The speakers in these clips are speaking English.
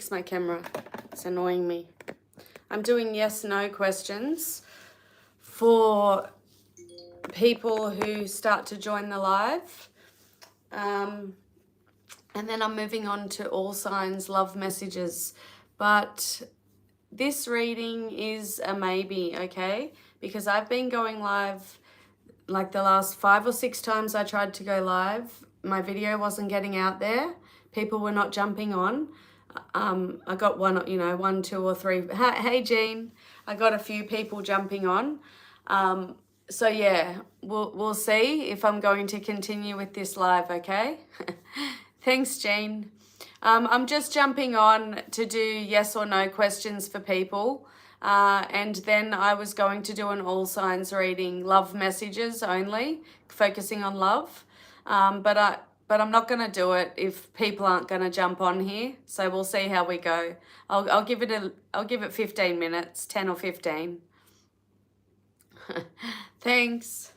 fix my camera. It's annoying me. I'm doing yes/no questions for people who start to join the live. And then I'm moving on to all signs, love messages. But this reading is a maybe, okay? Because I've been going live like the last 5 or 6 times I tried to go live. My video wasn't getting out there. People were not jumping on. I got 1, 2 or 3. Hey, Jean. I got a few people jumping on. So yeah, we'll see if I'm going to continue with this live, okay? Thanks, Jean. I'm just jumping on to do yes or no questions for people. And then I was going to do an all signs reading, love messages only, focusing on love. But I'm not going to do it if people aren't going to jump on here. So we'll see how we go. I'll give it 15 minutes, 10 or 15. Thanks.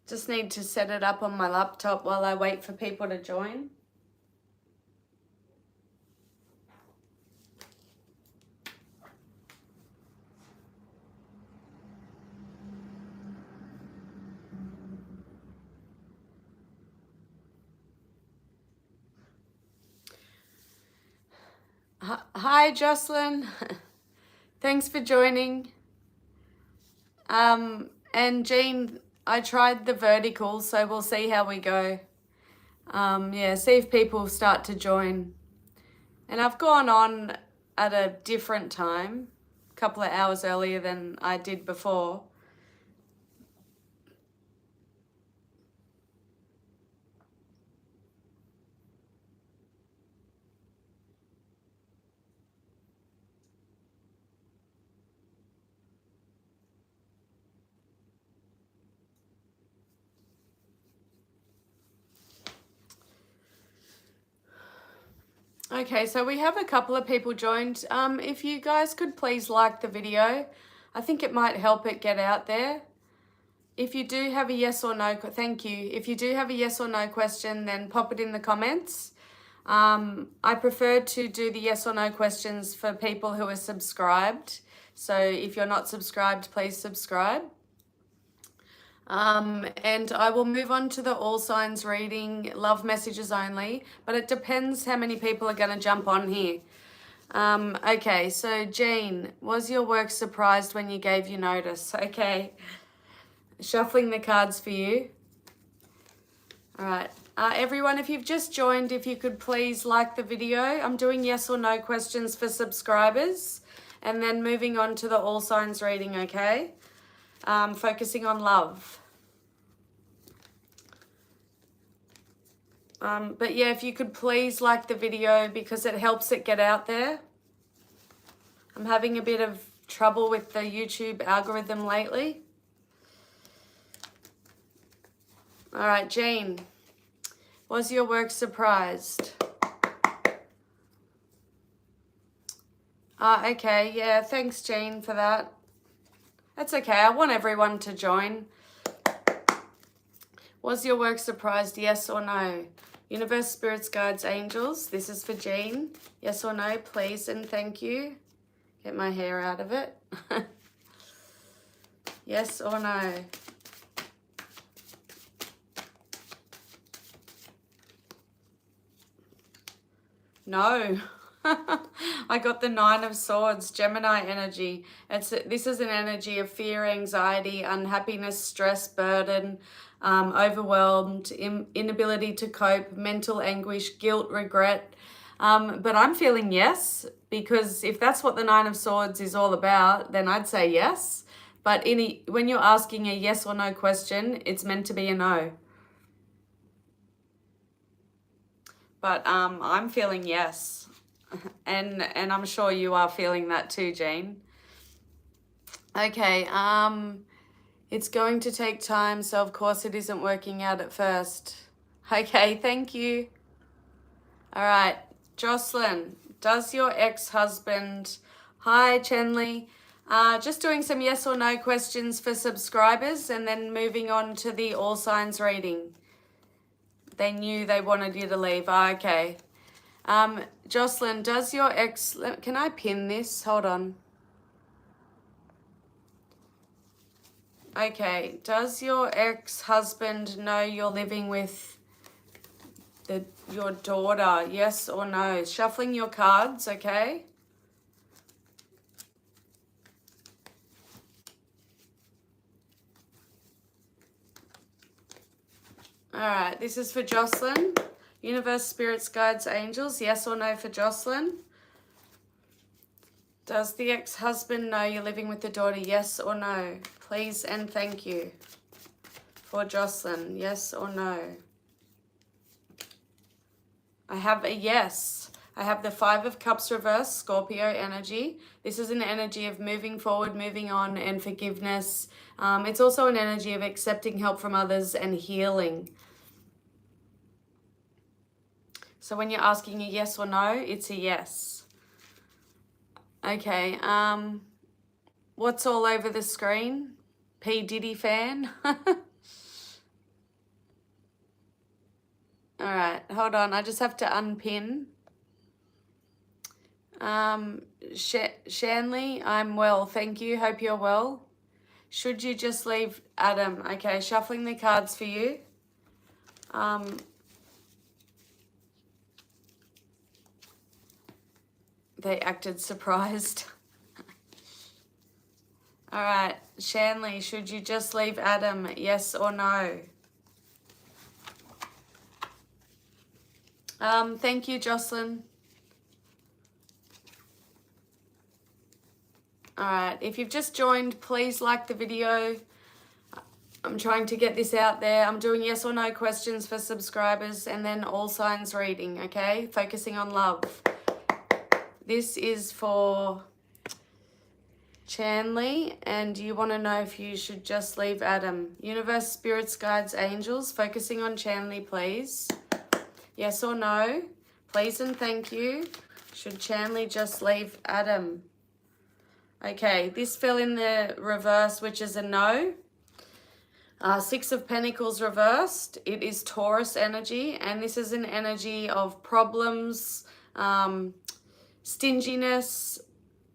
Just need to set it up on my laptop while I wait for people to join. Hi, Jocelyn. Thanks for joining. And Jean, I tried the vertical, so we'll see how we go. Yeah, see if people start to join. And I've gone on at a different time, a couple of hours earlier than I did before. Okay, so we have a couple of people joined. If you guys could please like the video, I think it might help it get out there. If you do have a yes or no, thank you. If you do have a yes or no question, then pop it in the comments. I prefer to do the yes or no questions for people who are subscribed. So if you're not subscribed, please subscribe. And I will move on to the all signs reading, love messages only, but it depends how many people are going to jump on here. Okay, so Jean, was your work surprised when you gave your notice? Okay, shuffling the cards for you. All right, everyone, if you've just joined, if you could please like the video. I'm doing yes or no questions for subscribers, and then moving on to the all signs reading, okay? Focusing on love. But yeah, if you could please like the video because it helps it get out there. I'm having a bit of trouble with the YouTube algorithm lately. All right, Jean, was your work surprised? Okay, yeah, thanks, Jean, for that. That's okay, I want everyone to join. Was your work surprised, yes or no? Universe, spirits, guides, angels. This is for Jean. Yes or no, please and thank you. Get my hair out of it. Yes or no? No. I got the 9 of Swords, Gemini energy. This is an energy of fear, anxiety, unhappiness, stress, burden, overwhelmed, inability to cope, mental anguish, guilt, regret. But I'm feeling yes, because if that's what the 9 of Swords is all about, then I'd say yes. But when you're asking a yes or no question, it's meant to be a no. But I'm feeling yes. And I'm sure you are feeling that too, Jean. Okay, it's going to take time, so of course it isn't working out at first. Okay, thank you. All right, Jocelyn, does your ex-husband... Hi, Chenley. Just doing some yes or no questions for subscribers and then moving on to the all signs reading. They knew they wanted you to leave. Okay. Jocelyn, does your ex, can I pin this? Hold on. Okay, does your ex-husband know you're living with your daughter? Yes or no? Shuffling your cards, okay? All right, this is for Jocelyn. Universe, spirits, guides, angels, yes or no for Jocelyn? Does the ex-husband know you're living with the daughter? Yes or no? Please and thank you. For Jocelyn, yes or no? I have a yes. I have the Five of Cups reversed, Scorpio energy. This is an energy of moving forward, moving on, and forgiveness. It's also an energy of accepting help from others and healing. So when you're asking a yes or no, it's a yes. Okay, what's all over the screen? P. Diddy fan? All right, hold on. I just have to unpin. Shanley, I'm well, thank you. Hope you're well. Should you just leave Adam? Okay, shuffling the cards for you. They acted surprised. All right, Shanley, should you just leave Adam? Yes or no? Thank you, Jocelyn. All right, if you've just joined, please like the video. I'm trying to get this out there. I'm doing yes or no questions for subscribers and then all signs reading, okay? Focusing on love. This is for Chanley, and you want to know if you should just leave Adam. Universe, spirits, guides, angels, focusing on Chanley, please. Yes or no? Please and thank you. Should Chanley just leave Adam? Okay, this fell in the reverse, which is a no. Six of Pentacles reversed. It is Taurus energy, and this is an energy of problems, stinginess,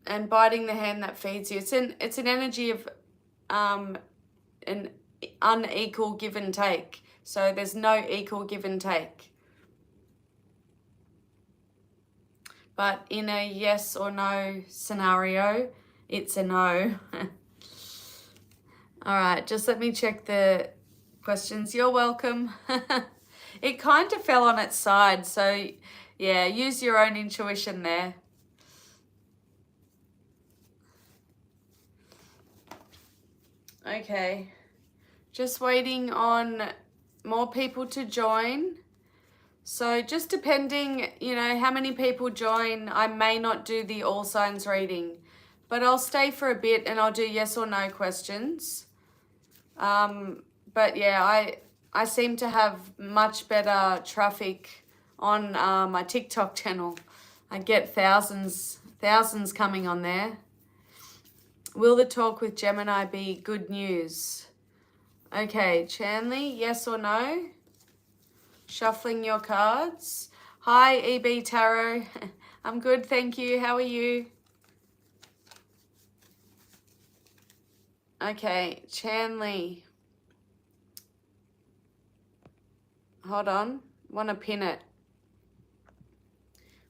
and biting the hand that feeds you. It's an energy of an unequal give and take. So there's no equal give and take. But in a yes or no scenario, it's a no. All right, just let me check the questions. You're welcome. It kind of fell on its side, so yeah, use your own intuition there. Okay, just waiting on more people to join. So just depending, how many people join, I may not do the all signs reading, but I'll stay for a bit and I'll do yes or no questions. But yeah, I seem to have much better traffic on my TikTok channel. I get thousands coming on there. Will the talk with Gemini be good news? Okay, Chanley, yes or no? Shuffling your cards. Hi, EB Tarot. I'm good, thank you. How are you? Okay, Chanley. Hold on. Want to pin it.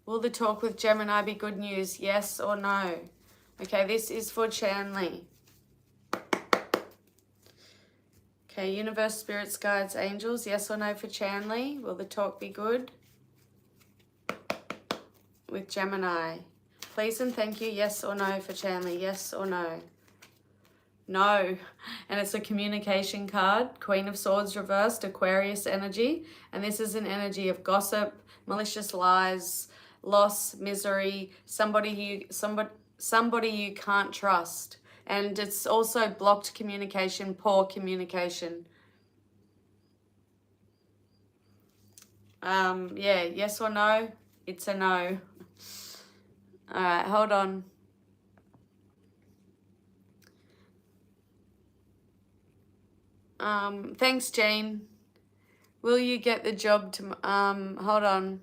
Will the talk with Gemini be good news? Yes or no? Okay, this is for Chanley. Okay, universe, spirits, guides, angels. Yes or no for Chanley? Will the talk be good? With Gemini. Please and thank you. Yes or no for Chanley? Yes or no? No. And it's a communication card. Queen of Swords reversed, Aquarius energy. And this is an energy of gossip, malicious lies, loss, misery, somebody you can't trust. And it's also blocked communication, poor communication. Yeah, yes or no? It's a no. All right, hold on. Thanks, Jane. Will you get the job to, hold on.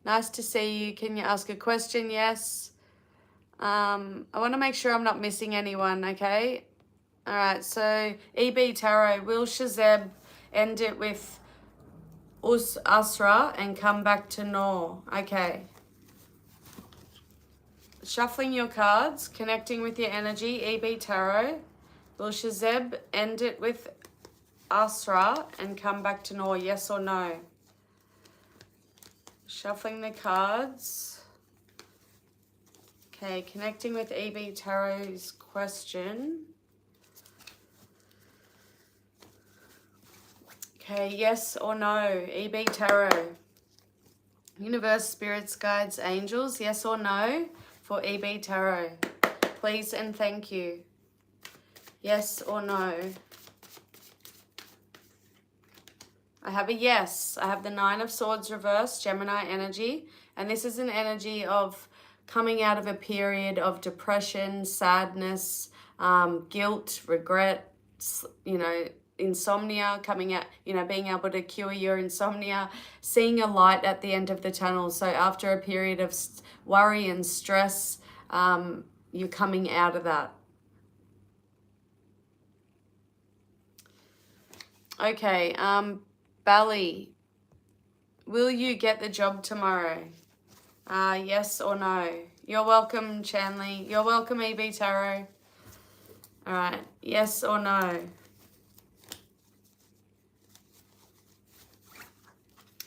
Nice to see you. Can you ask a question? Yes. I want to make sure I'm not missing anyone, okay? All right, so EB Tarot, will Shazeb end it with Asra and come back to Nor? Okay. Shuffling your cards, connecting with your energy, EB Tarot. Will Shazeb end it with Asra and come back to Nor? Yes or no? Shuffling the cards. Okay, connecting with EB Tarot's question. Okay, yes or no? EB Tarot. Universe, spirits, guides, angels. Yes or no for EB Tarot? Please and thank you. Yes or no? I have a yes. I have the Nine of Swords reversed, Gemini energy. And this is an energy of coming out of a period of depression, sadness, guilt, regret, you know, insomnia, coming out, you know, being able to cure your insomnia, seeing a light at the end of the tunnel. So after a period of worry and stress, you're coming out of that. Okay, Bali, will you get the job tomorrow? Yes or no? You're welcome, Chanley. You're welcome, EB Tarot. All right, yes or no?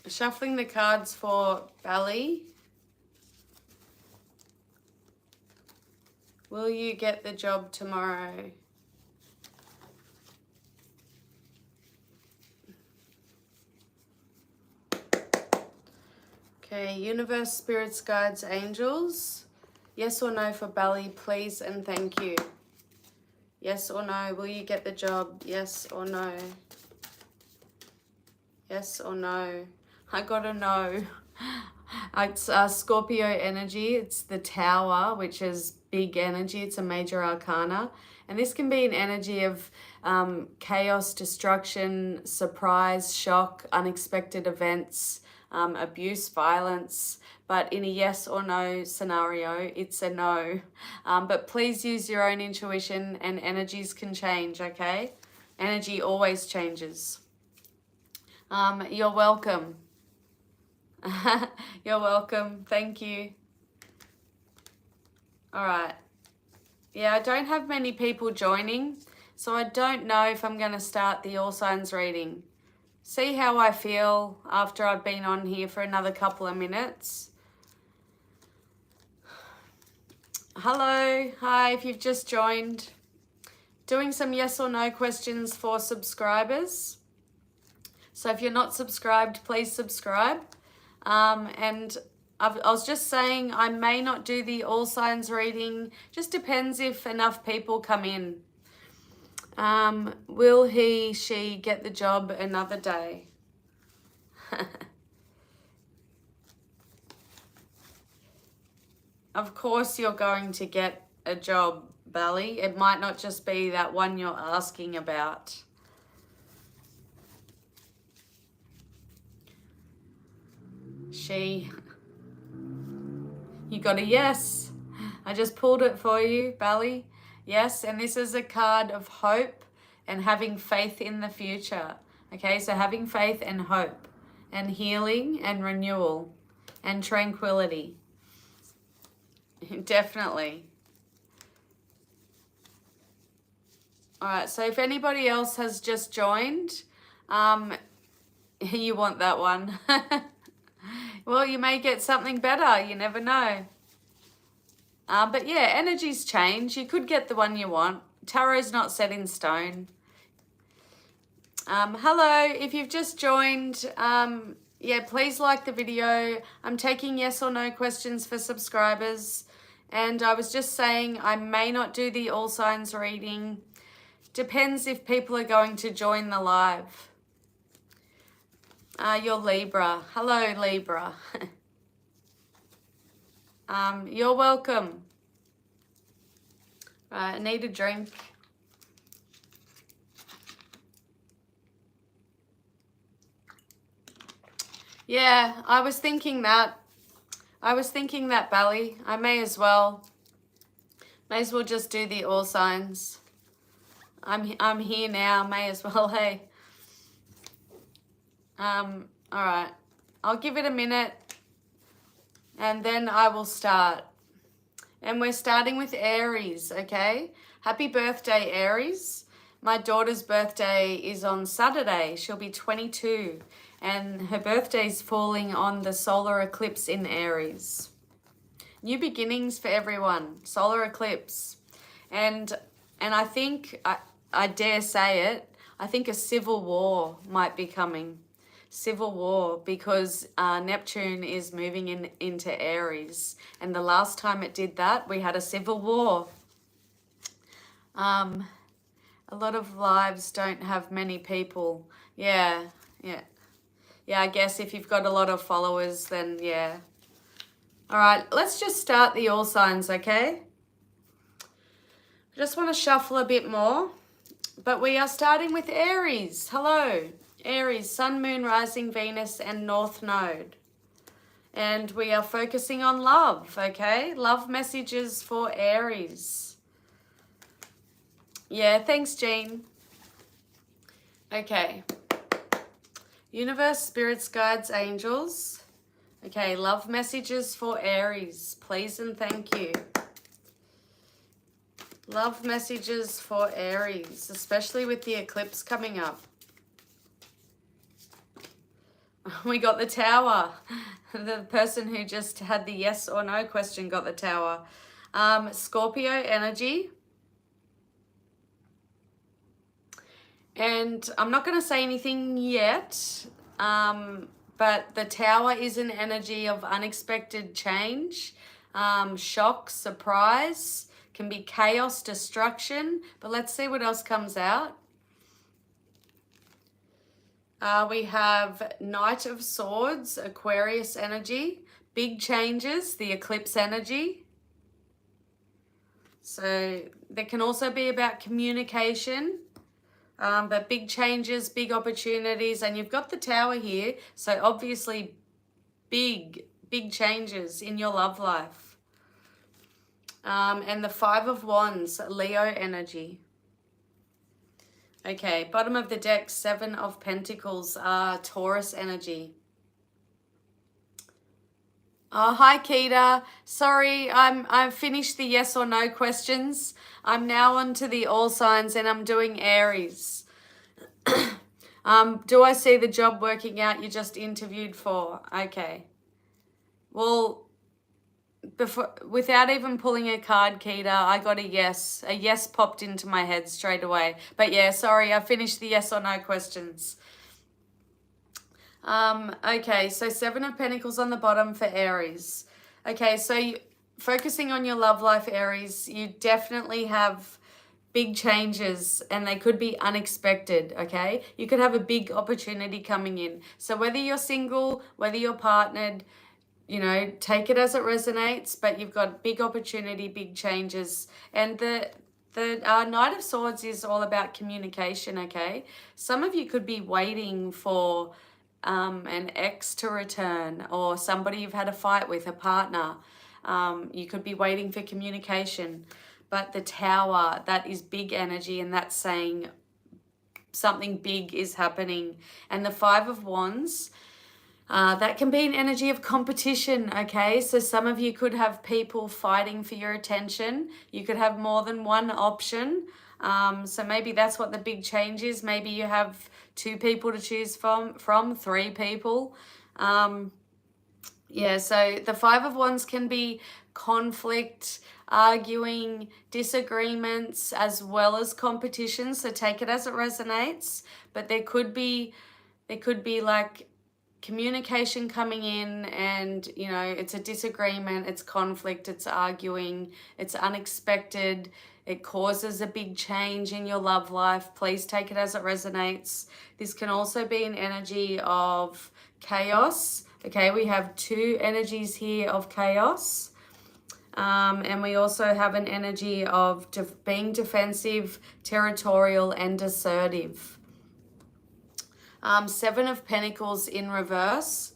Shuffling the cards for Bali. Will you get the job tomorrow? Okay, universe, spirits, guides, angels. Yes or no for Bali, please and thank you. Yes or no, will you get the job? Yes or no? Yes or no? I gotta know. It's Scorpio energy. It's the Tower, which is big energy. It's a major arcana. And this can be an energy of chaos, destruction, surprise, shock, unexpected events, abuse, violence. But in a yes or no scenario, it's a no. But please use your own intuition, and energies can change, okay? Energy always changes. You're welcome. You're welcome. Thank you. All right. Yeah, I don't have many people joining, so I don't know if I'm going to start the All Signs reading. See how I feel after I've been on here for another couple of minutes. Hello. Hi, if you've just joined. Doing some yes or no questions for subscribers. So if you're not subscribed, please subscribe. And I was just saying I may not do the All Signs reading. Just depends if enough people come in. Will he, she get the job another day? Of course you're going to get a job, Bali. It might not just be that one you're asking about. She. You got a yes. I just pulled it for you, Bali. Yes, and this is a card of hope and having faith in the future. Okay, so having faith and hope and healing and renewal and tranquility. Definitely. All right, so if anybody else has just joined, you want that one. Well, you may get something better. You never know. But yeah, energies change. You could get the one you want. Tarot's not set in stone. Hello, if you've just joined, yeah, please like the video. I'm taking yes or no questions for subscribers. And I was just saying I may not do the All Signs reading. Depends if people are going to join the live. You're Libra. Hello, Libra. You're welcome. Right, I need a drink. Yeah, I was thinking that. I was thinking that, Bally. I may as well just do the all signs. I'm here now, may as well, hey. All right. I'll give it a minute and then I will start. And we're starting with Aries, okay? Happy birthday, Aries. My daughter's birthday is on Saturday. She'll be 22. And her birthday's falling on the solar eclipse in Aries. New beginnings for everyone. Solar eclipse. And I think, I dare say it, I think a civil war might be coming. Civil war, because Neptune is moving into Aries, and the last time it did that we had a civil war. A lot of lives don't have many people. Yeah, I guess if you've got a lot of followers, then yeah. All right, let's just start the all signs, okay? I just want to shuffle a bit more, but we are starting with Aries. Hello. Aries, Sun, Moon, Rising, Venus, and North Node. And we are focusing on love, okay? Love messages for Aries. Yeah, thanks, Jean. Okay. Universe, spirits, guides, angels. Okay, love messages for Aries, please and thank you. Love messages for Aries, especially with the eclipse coming up. We got the Tower. The person who just had the yes or no question got the Tower. Scorpio energy. And I'm not going to say anything yet, but the Tower is an energy of unexpected change, shock, surprise, can be chaos, destruction. But let's see what else comes out. We have Knight of Swords, Aquarius energy, big changes, the eclipse energy. So there can also be about communication, but big changes, big opportunities, and you've got the Tower here. So obviously big changes in your love life. And the Five of Wands, Leo energy. Okay, bottom of the deck, Seven of Pentacles, Taurus energy. Oh, hi, Keita. Sorry, I've finished the yes or no questions. I'm now on to the all signs and I'm doing Aries. Do I see the job working out you just interviewed for? Okay. Well, without even pulling a card, Keita, I got a yes. A yes popped into my head straight away. But yeah, sorry, I finished the yes or no questions. Okay, so Seven of Pentacles on the bottom for Aries. Okay, so focusing on your love life, Aries, you definitely have big changes and they could be unexpected, okay? You could have a big opportunity coming in. So whether you're single, whether you're partnered, you know, take it as it resonates, but you've got big opportunity, big changes. And the Knight of Swords is all about communication, okay? Some of you could be waiting for an ex to return, or somebody you've had a fight with, a partner. You could be waiting for communication. But the Tower, that is big energy, and that's saying something big is happening. And the Five of Wands, that can be an energy of competition, okay? So some of you could have people fighting for your attention. You could have more than one option. So maybe that's what the big change is. Maybe you have two people to choose from 3 people. Yeah, so the Five of Wands can be conflict, arguing, disagreements, as well as competition. So take it as it resonates. But there could be like communication coming in, and you know, it's a disagreement, it's conflict, it's arguing, it's unexpected, it causes a big change in your love life. Please take it as it resonates. This can also be an energy of chaos. Okay, we have 2 energies here of chaos. And we also have an energy of being defensive, territorial, and assertive. 7 of Pentacles in reverse.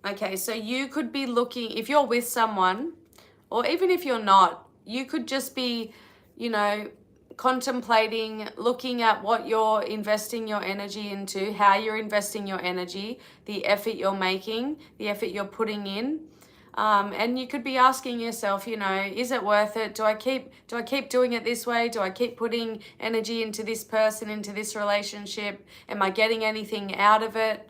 Okay, so you could be looking, if you're with someone, or even if you're not, you could just be, you know, contemplating, looking at what you're investing your energy into, how you're investing your energy, the effort you're making, the effort you're putting in. And you could be asking yourself, you know, is it worth it? Do I keep doing it this way? Do I keep putting energy into this person, into this relationship? Am I getting anything out of it?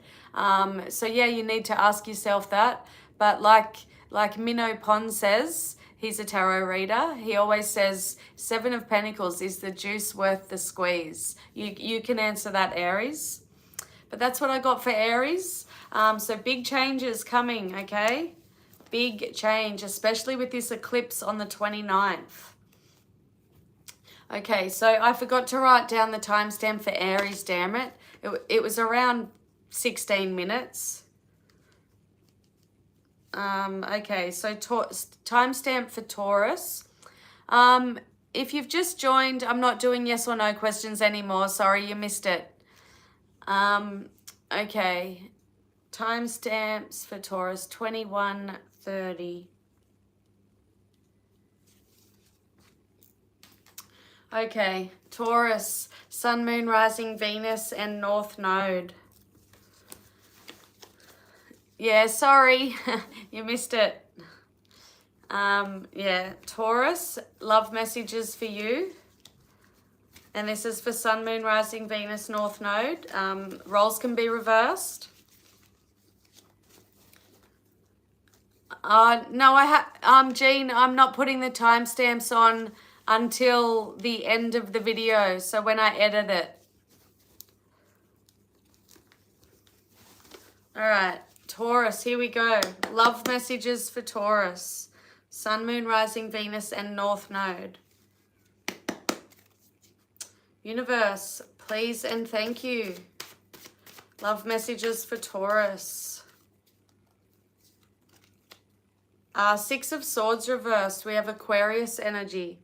So yeah, you need to ask yourself that. But like Minnow Pond says, he's a tarot reader. He always says, Seven of Pentacles is the juice worth the squeeze. You can answer that, Aries. But that's what I got for Aries. So big changes coming, okay? Big change, especially with this eclipse on the 29th. Okay, so I forgot to write down the timestamp for Aries, damn it. It was around 16 minutes. Okay, so timestamp for Taurus. If you've just joined, I'm not doing yes or no questions anymore. Sorry, you missed it. Okay, timestamps for Taurus, 21:30. Okay, Taurus, Sun, Moon, Rising, Venus, and North Node. Yeah, sorry, you missed it. Yeah, Taurus, love messages for you. And this is for Sun, Moon, Rising, Venus, North Node. Roles can be reversed. No, Jean, I'm not putting the timestamps on until the end of the video. So when I edit it. All right, Taurus, here we go. Love messages for Taurus. Sun, Moon, Rising, Venus, and North Node. Universe, please and thank you. Love messages for Taurus. Six of Swords reversed. We have Aquarius energy.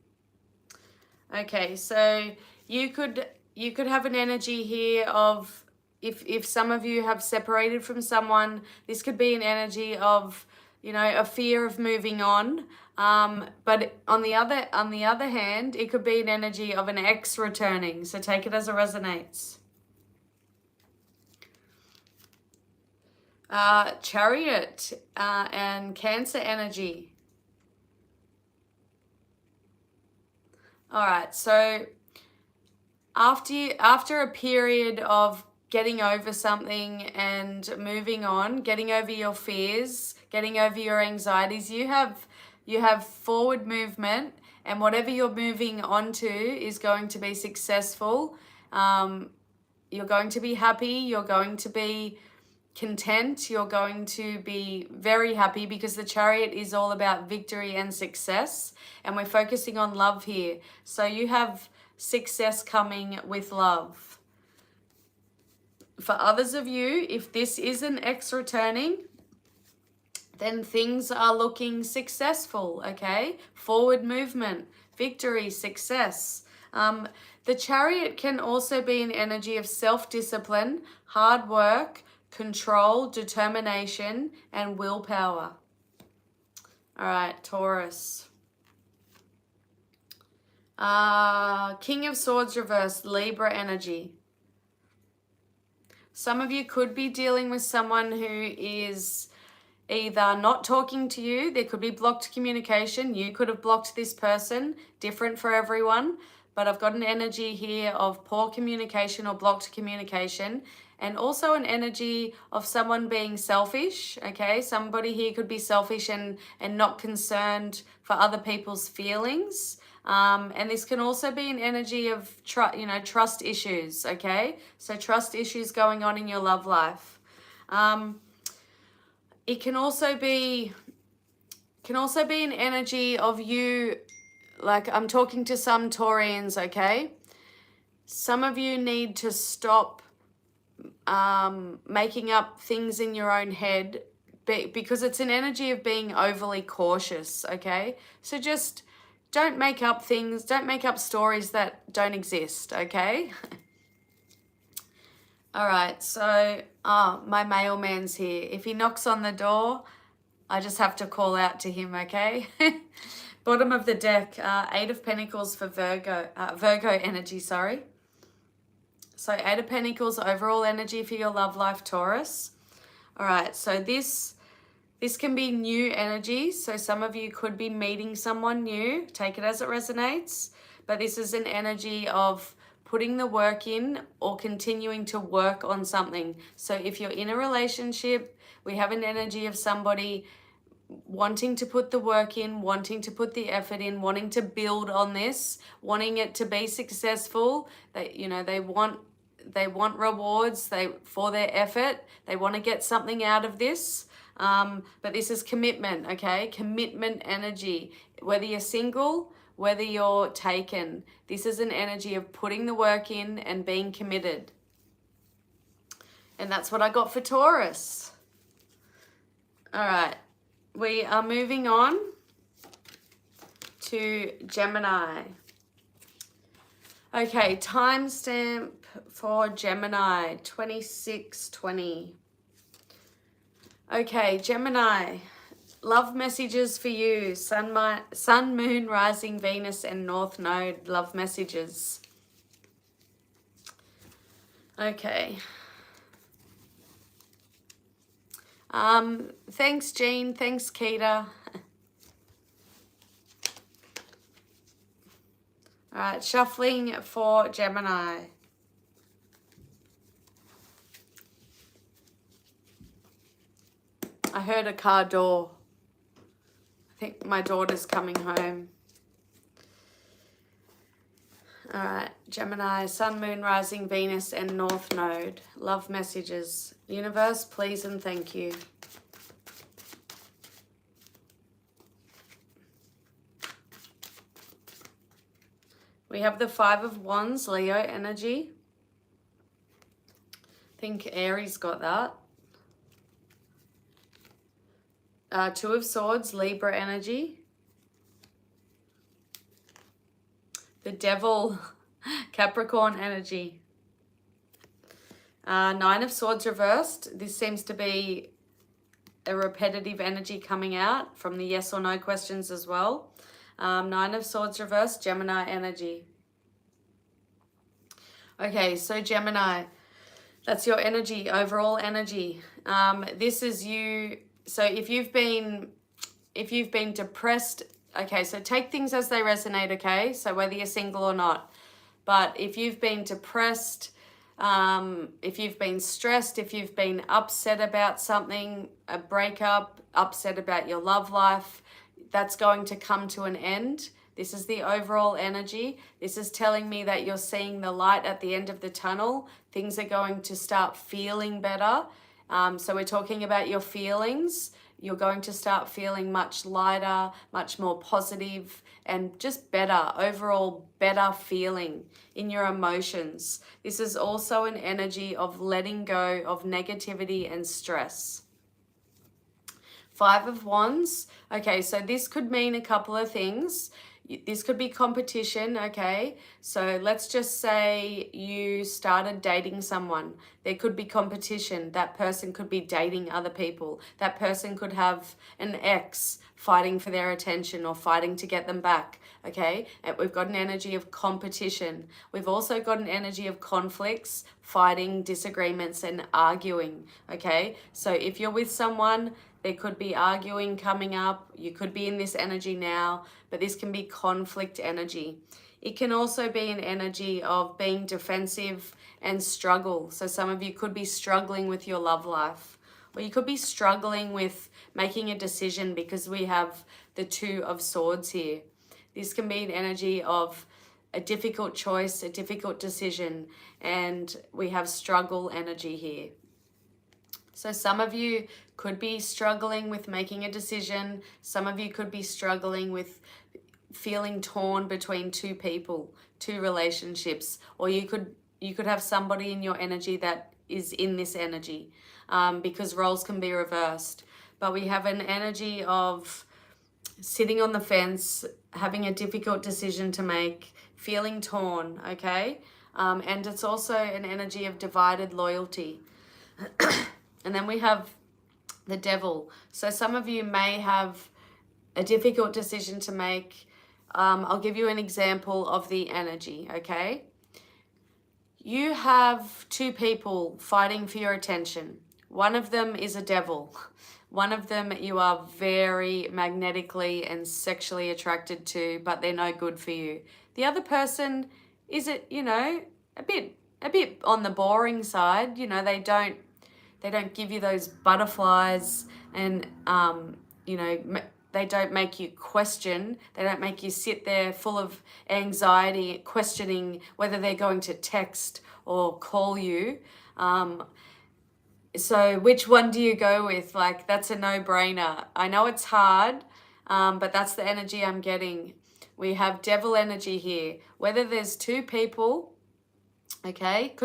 Okay, so you could have an energy here of, if some of you have separated from someone, this could be an energy of, you know, a fear of moving on. But on the other hand, it could be an energy of an ex returning. So take it as it resonates. Chariot and Cancer energy. All right, so after a period of getting over something and moving on, getting over your fears, getting over your anxieties, you have forward movement, and whatever you're moving on to is going to be successful. You're going to be happy, you're going to be content, you're going to be very happy, because the Chariot is all about victory and success, and we're focusing on love here. So you have success coming with love. For others of you, if this is an ex returning, then things are looking successful, okay? Forward movement, victory, success. The Chariot can also be an energy of self-discipline, hard work, control, determination, and willpower. All right, Taurus. King of Swords reversed, Libra energy. Some of you could be dealing with someone who is either not talking to you, there could be blocked communication, you could have blocked this person, different for everyone, but I've got an energy here of poor communication or blocked communication, and also an energy of someone being selfish, okay? Somebody here could be selfish and not concerned for other people's feelings. And this can also be an energy of trust issues, okay? So trust issues going on in your love life. It can also be an energy of you, like I'm talking to some Taurians, okay? Some of you need to stop making up things in your own head, because it's an energy of being overly cautious, okay? So just don't make up things, don't make up stories that don't exist, okay? All right, so my mailman's here. If he knocks on the door, I just have to call out to him, okay? Bottom of the deck, Eight of Pentacles for Virgo energy, sorry. So Eight of Pentacles, overall energy for your love life, Taurus. All right, so this can be new energy. So some of you could be meeting someone new. Take it as it resonates. But this is an energy of putting the work in or continuing to work on something. So if you're in a relationship, we have an energy of somebody wanting to put the work in, wanting to put the effort in, wanting to build on this, wanting it to be successful. They want rewards for their effort. They want to get something out of this. But this is commitment, okay? Commitment energy. Whether you're single, whether you're taken, this is an energy of putting the work in and being committed. And that's what I got for Taurus. All right. We are moving on to Gemini. Okay, timestamp for Gemini, 2620. Okay, Gemini, love messages for you. Sun, Moon, Rising, Venus, and North Node. Love messages. Okay. Thanks, Jean. Thanks, Keita. All right, shuffling for Gemini. I heard a car door. I think my daughter's coming home. All right, Gemini, Sun, Moon, Rising, Venus, and North Node. Love messages. Universe, please and thank you. We have the Five of Wands, Leo energy. I think Aries got that. Two of Swords, Libra energy. The Devil, Capricorn energy. Nine of Swords reversed. This seems to be a repetitive energy coming out from the yes or no questions as well. Nine of Swords reversed, Gemini energy. Okay, so Gemini, that's your energy, overall energy. This is you. So if you've been depressed, okay, so take things as they resonate, okay? So whether you're single or not. But if you've been depressed, if you've been stressed, if you've been upset about something, a breakup, upset about your love life, that's going to come to an end. This is the overall energy. This is telling me that you're seeing the light at the end of the tunnel. Things are going to start feeling better. So we're talking about your feelings. You're going to start feeling much lighter, much more positive, and just better, overall better feeling in your emotions. This is also an energy of letting go of negativity and stress. Five of Wands. Okay, so this could mean a couple of things. This could be competition, okay? So let's just say you started dating someone. There could be competition. That person could be dating other people. That person could have an ex fighting for their attention or fighting to get them back, okay? And we've got an energy of competition. We've also got an energy of conflicts, fighting, disagreements, and arguing, okay? So if you're with someone, there could be arguing coming up. You could be in this energy now, but this can be conflict energy. It can also be an energy of being defensive and struggle. So some of you could be struggling with your love life, or you could be struggling with making a decision because we have the Two of Swords here. This can be an energy of a difficult choice, a difficult decision, and we have struggle energy here. So some of you could be struggling with making a decision. Some of you could be struggling with feeling torn between two people, two relationships, or you could have somebody in your energy that is in this energy, because roles can be reversed. But we have an energy of sitting on the fence, having a difficult decision to make, feeling torn, okay? And it's also an energy of divided loyalty. And then we have the devil. So some of you may have a difficult decision to make. I'll give you an example of the energy, okay? You have two people fighting for your attention. One of them is a devil. One of them you are very magnetically and sexually attracted to, but they're no good for you. The other person is, a bit on the boring side. They don't give you those butterflies, and they don't make you question. They don't make you sit there full of anxiety, questioning whether they're going to text or call you. So which one do you go with? Like, that's a no-brainer. I know it's hard, but that's the energy I'm getting. We have devil energy here. Whether there's two people, okay,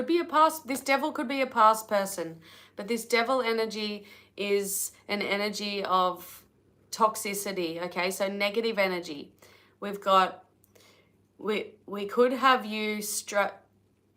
this devil could be a past person, but this devil energy is an energy of toxicity, okay? So negative energy. We could have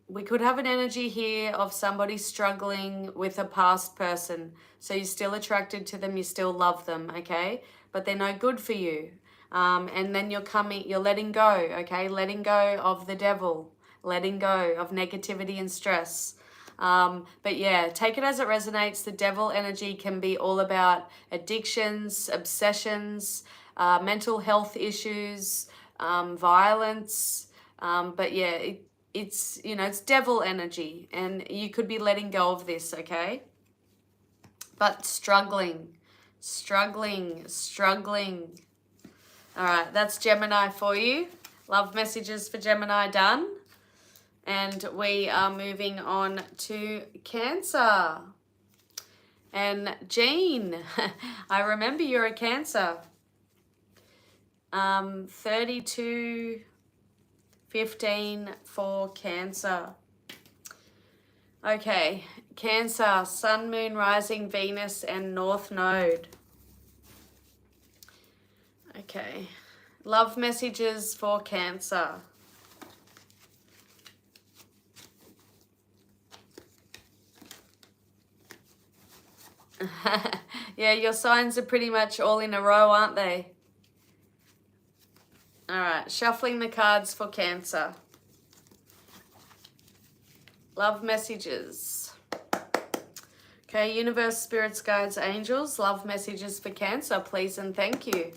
we could have an energy here of somebody struggling with a past person. So you're still attracted to them, you still love them, okay? But they're no good for you. And then you're letting go, okay? Letting go of the devil, letting go of negativity and stress. But yeah, take it as it resonates. The devil energy can be all about addictions, obsessions, mental health issues, violence. But yeah, it's devil energy, and you could be letting go of this, okay? But struggling. All right, that's Gemini for you. Love messages for Gemini done. And we are moving on to Cancer. And Jean, I remember you're a Cancer. 32:15 for Cancer. Okay, Cancer, Sun, Moon, Rising, Venus, and North Node. Okay, love messages for Cancer. Yeah, your signs are pretty much all in a row, aren't they? All right, shuffling the cards for Cancer. Love messages. Okay, universe, spirits, guides, angels, love messages for Cancer, please and thank you.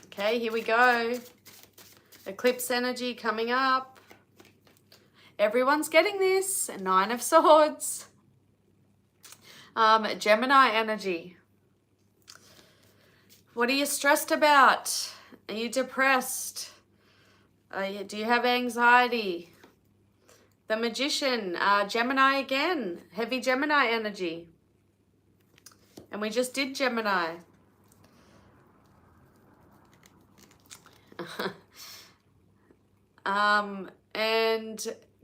Okay, here we go. Eclipse energy coming up. Everyone's getting this. 9 of Swords. Gemini energy. What are you stressed about? Are you depressed? Do you have anxiety? The Magician, Gemini again. Heavy Gemini energy. And we just did Gemini. And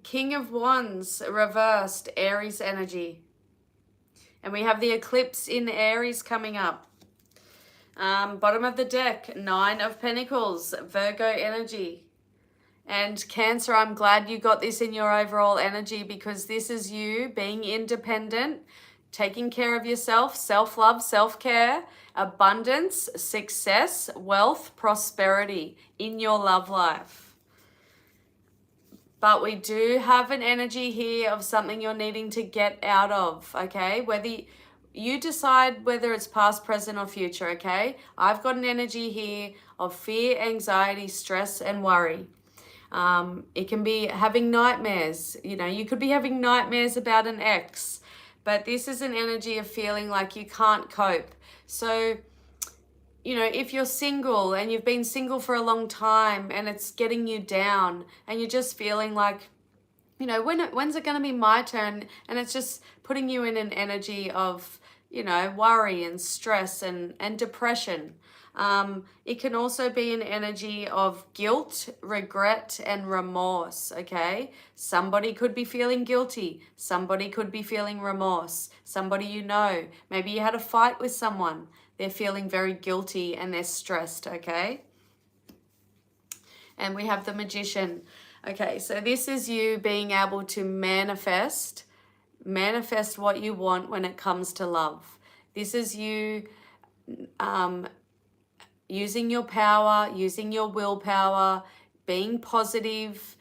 King of Wands, reversed, Aries energy. And we have the eclipse in Aries coming up. Bottom of the deck, 9 of Pentacles, Virgo energy. And Cancer, I'm glad you got this in your overall energy, because this is you being independent, taking care of yourself, self-love, self-care, abundance, success, wealth, prosperity in your love life. But we do have an energy here of something you're needing to get out of, okay? Whether you decide whether it's past, present, or future, okay? I've got an energy here of fear, anxiety, stress, and worry. It can be having nightmares. You could be having nightmares about an ex, but this is an energy of feeling like you can't cope. So, if you're single and you've been single for a long time and it's getting you down and you're just feeling like, when's it going to be my turn? And it's just putting you in an energy of, worry and stress and depression. It can also be an energy of guilt, regret, and remorse, okay? Somebody could be feeling guilty. Somebody could be feeling remorse. Somebody maybe you had a fight with someone. They're feeling very guilty and they're stressed, okay? And we have the Magician. Okay, so this is you being able to manifest what you want when it comes to love. This is you using your power, using your willpower, being positive,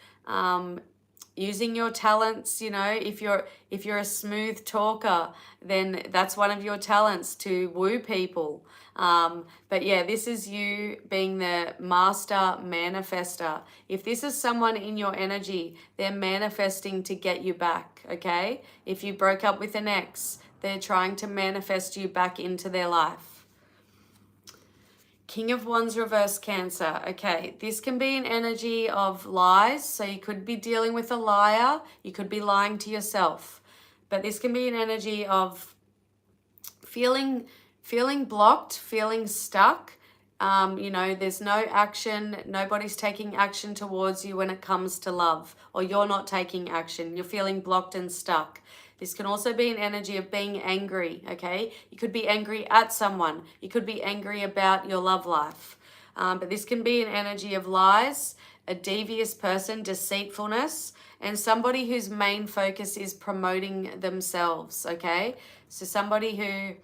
using your talents. You know, if you're a smooth talker, then that's one of your talents, to woo people. But yeah, this is you being the master manifester. If this is someone in your energy, they're manifesting to get you back, okay? If you broke up with an ex, they're trying to manifest you back into their life. King of Wands reverse Cancer. Okay, this can be an energy of lies. So you could be dealing with a liar. You could be lying to yourself. But this can be an energy of feeling blocked, feeling stuck. You know, there's no action. Nobody's taking action towards you when it comes to love. Or you're not taking action. You're feeling blocked and stuck. This can also be an energy of being angry, okay? You could be angry at someone. You could be angry about your love life. But this can be an energy of lies, a devious person, deceitfulness, and somebody whose main focus is promoting themselves, okay? So somebody who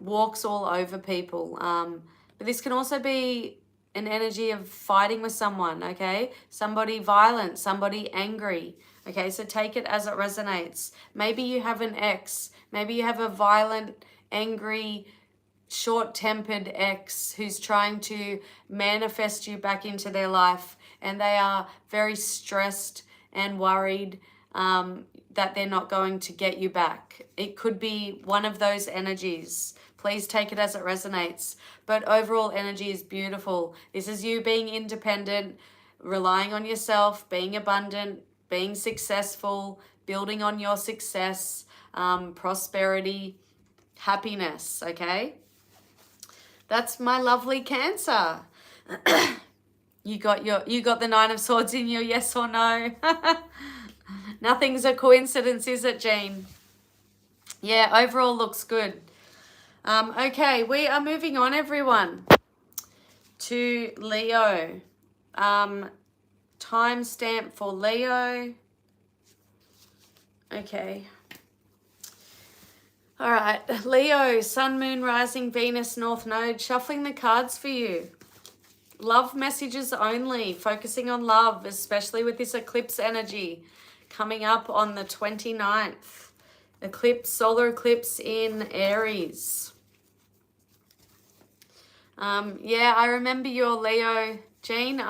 walks all over people. But this can also be an energy of fighting with someone, okay? Somebody violent, somebody angry. Okay, so take it as it resonates. Maybe you have an ex. Maybe you have a violent, angry, short-tempered ex who's trying to manifest you back into their life, and they are very stressed and worried that they're not going to get you back. It could be one of those energies. Please take it as it resonates. But overall energy is beautiful. This is you being independent, relying on yourself, being abundant, being successful, building on your success, prosperity, happiness, okay? That's my lovely Cancer. You got the Nine of Swords in your yes or no. Nothing's a coincidence, is it, Jean? Yeah, overall looks good. Okay, we are moving on, everyone, to Leo. Timestamp for Leo. Okay. All right, Leo, Sun, Moon, Rising, Venus, North Node. Shuffling the cards for you. Love messages only, focusing on love, especially with this eclipse energy coming up on the 29th. Eclipse, solar eclipse in Aries. Yeah, I remember your Leo, Jean.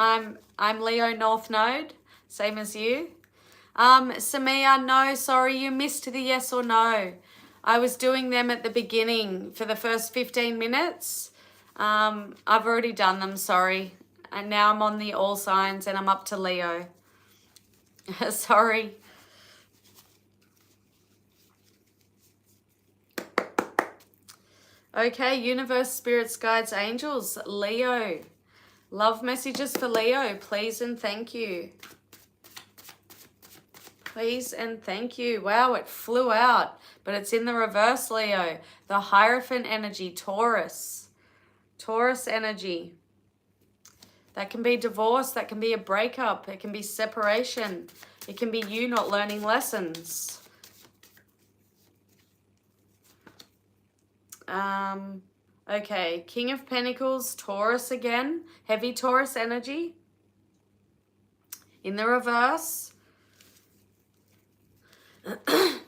I'm Leo North Node, same as you. Samia, no, sorry, you missed the yes or no. I was doing them at the beginning for the first 15 minutes. I've already done them, sorry. And now I'm on the all signs and I'm up to Leo. Sorry. Okay, universe, spirits, guides, angels, Leo. Love messages for Leo, please and thank you. Please and thank you. Wow, it flew out, but it's in the reverse, Leo. The Hierophant energy, Taurus. Taurus energy. That can be divorce, that can be a breakup, it can be separation. It can be you not learning lessons. Okay, King of Pentacles, Taurus again. Heavy Taurus energy. In the reverse. The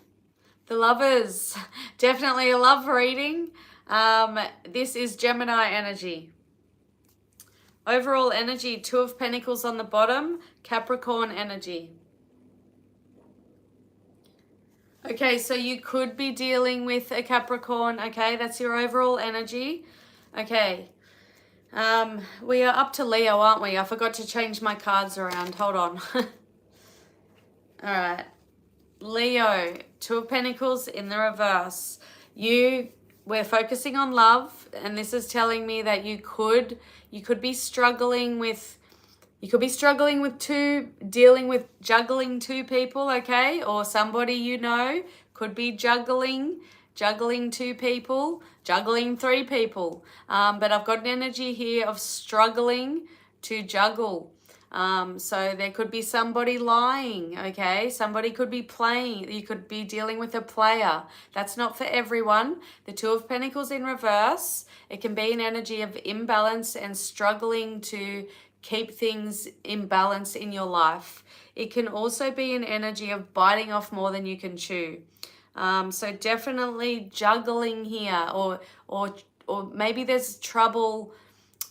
Lovers. Definitely a love reading. This is Gemini energy. Overall energy, Two of Pentacles on the bottom. Capricorn energy. Okay, so you could be dealing with a Capricorn, okay? That's your overall energy. Okay. We are up to Leo, aren't we? I forgot to change my cards around. Hold on. All right. Leo, Two of Pentacles in the reverse. We're focusing on love, and this is telling me that you could be struggling with juggling two people, okay? Or somebody you know could be juggling two people, juggling three people. But I've got an energy here of struggling to juggle. So there could be somebody lying, okay? Somebody could be playing. You could be dealing with a player. That's not for everyone. The Two of Pentacles in reverse. It can be an energy of imbalance and struggling to keep things in balance in your life. It can also be an energy of biting off more than you can chew. So definitely juggling here, or maybe there's trouble.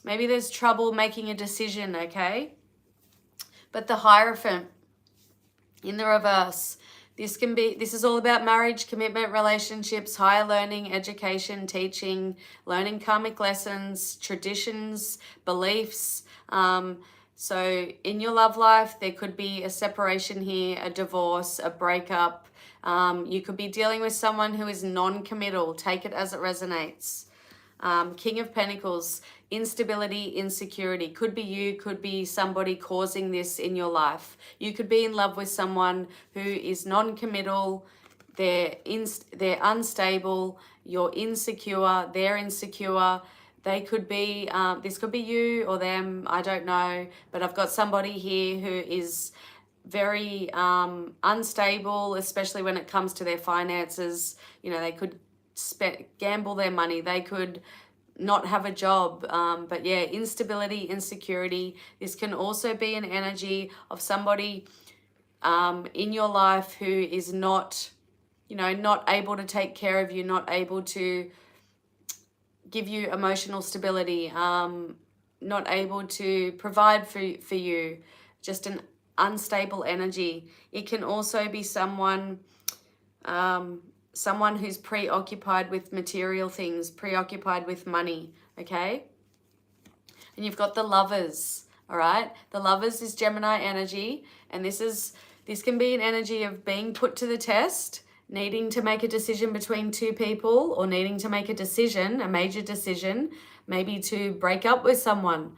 Maybe there's trouble making a decision, okay? But the Hierophant in the reverse, this is all about marriage, commitment, relationships, higher learning, education, teaching, learning karmic lessons, traditions, beliefs. So in your love life, there could be a separation here, a divorce, a breakup. You could be dealing with someone who is non-committal. Take it as it resonates. King of Pentacles, instability, insecurity. Could be you, could be somebody causing this in your life. You could be in love with someone who is non-committal, they're unstable, you're insecure, they're insecure. They could be, this could be you or them, I don't know. But I've got somebody here who is very unstable, especially when it comes to their finances. You know, they could gamble their money, they could not have a job, but yeah, instability, insecurity. This can also be an energy of somebody in your life who is not, you know, not able to take care of you, not able to give you emotional stability, not able to provide for you, just an unstable energy. It can also be someone who's preoccupied with material things, preoccupied with money, okay? And you've got the Lovers, all right? The Lovers is Gemini energy, and this can be an energy of being put to the test, needing to make a decision between two people, or needing to make a decision, a major decision, maybe to break up with someone,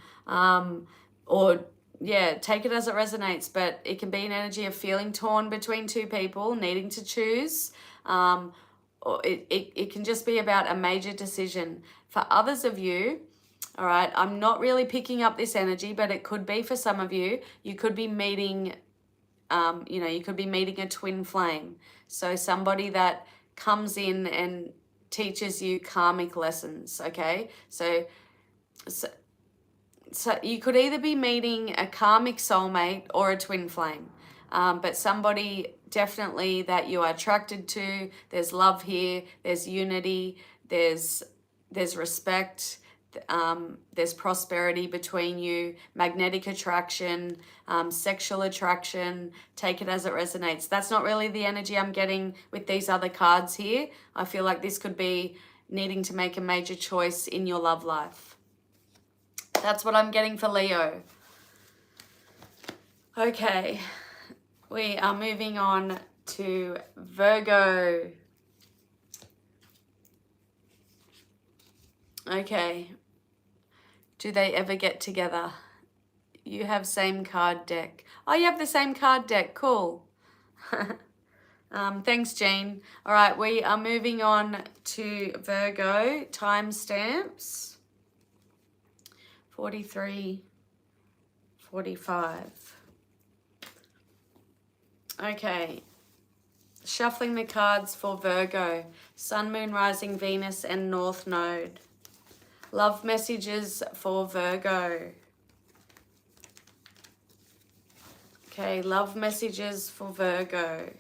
or yeah, take it as it resonates, but it can be an energy of feeling torn between two people, needing to choose. Or it can just be about a major decision. For others of you, all right, I'm not really picking up this energy, but it could be for some of you. You could be meeting, you could be meeting a twin flame. So somebody that comes in and teaches you karmic lessons, okay? So you could either be meeting a karmic soulmate or a twin flame. But somebody definitely that you are attracted to. There's love here, there's unity, there's respect, there's prosperity between you, magnetic attraction, sexual attraction. Take it as it resonates. That's not really the energy I'm getting with these other cards here. I feel like this could be needing to make a major choice in your love life. That's what I'm getting for Leo. Okay. We are moving on to Virgo. Okay. Do they ever get together? You have same card deck. Oh, you have the same card deck. Cool. Thanks, Jean. All right, we are moving on to Virgo. Timestamps. 43, 45. Okay, shuffling the cards for Virgo. Sun, Moon, Rising, Venus, and North Node. Love messages for Virgo. Okay, love messages for Virgo.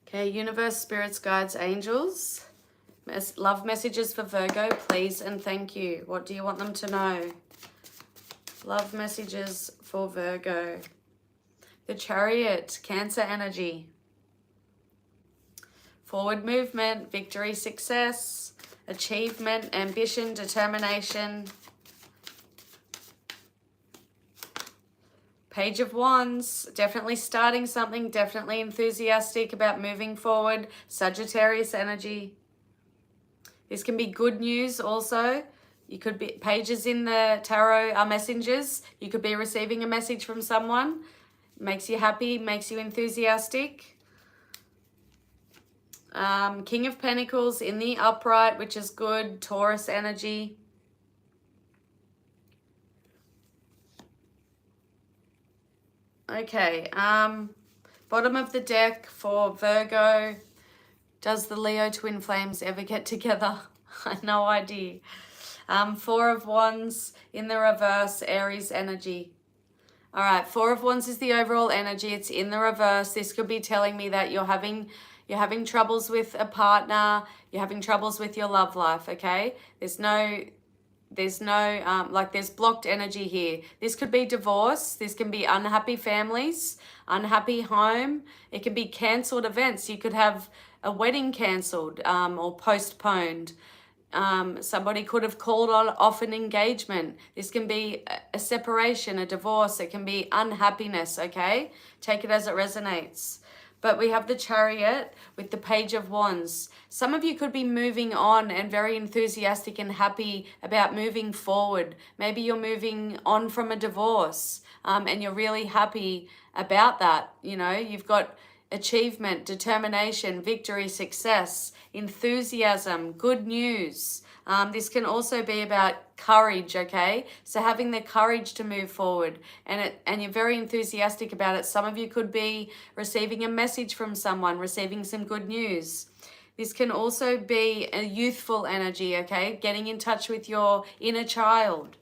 Okay, universe, spirits, guides, angels. Love messages for Virgo, please and thank you. What do you want them to know? Love messages for Virgo. The Chariot, Cancer energy. Forward movement, victory, success, achievement, ambition, determination. Page of Wands, definitely starting something, definitely enthusiastic about moving forward. Sagittarius energy. This can be good news also. You could be, pages in the tarot are messengers. You could be receiving a message from someone. Makes you happy, makes you enthusiastic. King of Pentacles in the upright, which is good. Taurus energy. Okay, bottom of the deck for Virgo. Does the Leo twin flames ever get together? No idea. Four of Wands in the reverse, Aries energy. All right, Four of Wands is the overall energy. It's in the reverse. This could be telling me that you're having troubles with a partner. You're having troubles with your love life, okay? There's blocked energy here. This could be divorce. This can be unhappy families, unhappy home. It can be cancelled events. You could have a wedding cancelled or postponed. Somebody could have called off an engagement. This can be a separation, a divorce. It can be unhappiness, okay? Take it as it resonates. But we have the Chariot with the Page of Wands. Some of you could be moving on and very enthusiastic and happy about moving forward. Maybe you're moving on from a divorce and you're really happy about that. You know, you've got achievement, determination, victory, success, enthusiasm, good news. This can also be about courage, okay? So having the courage to move forward, and you're very enthusiastic about it. Some of you could be receiving a message from someone, receiving some good news. This can also be a youthful energy, okay? Getting in touch with your inner child.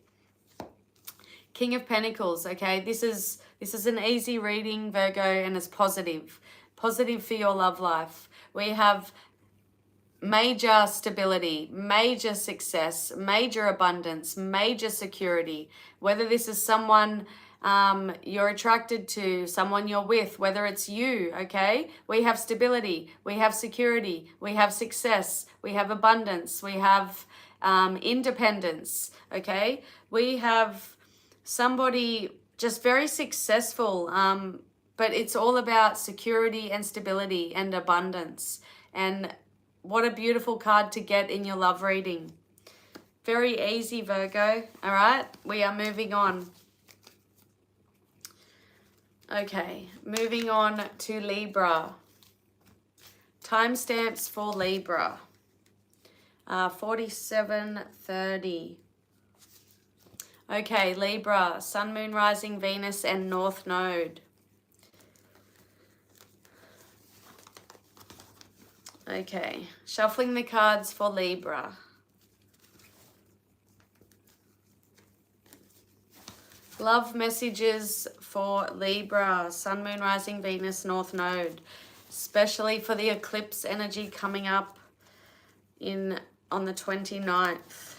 King of Pentacles, okay? This is an easy reading, Virgo, and it's positive. Positive for your love life. We have major stability, major success, major abundance, major security. Whether this is someone you're attracted to, someone you're with, whether it's you, okay? We have stability, we have security, we have success, we have abundance, we have independence, okay? We have somebody just very successful, but it's all about security and stability and abundance. And what a beautiful card to get in your love reading. Very easy, Virgo. All right, we are moving on. Okay, moving on to Libra. Timestamps for Libra. 47:30. Okay, Libra, Sun, Moon, Rising, Venus, and North Node. Okay, shuffling the cards for Libra. Love messages for Libra, Sun, Moon, Rising, Venus, North Node, especially for the eclipse energy coming up on the 29th.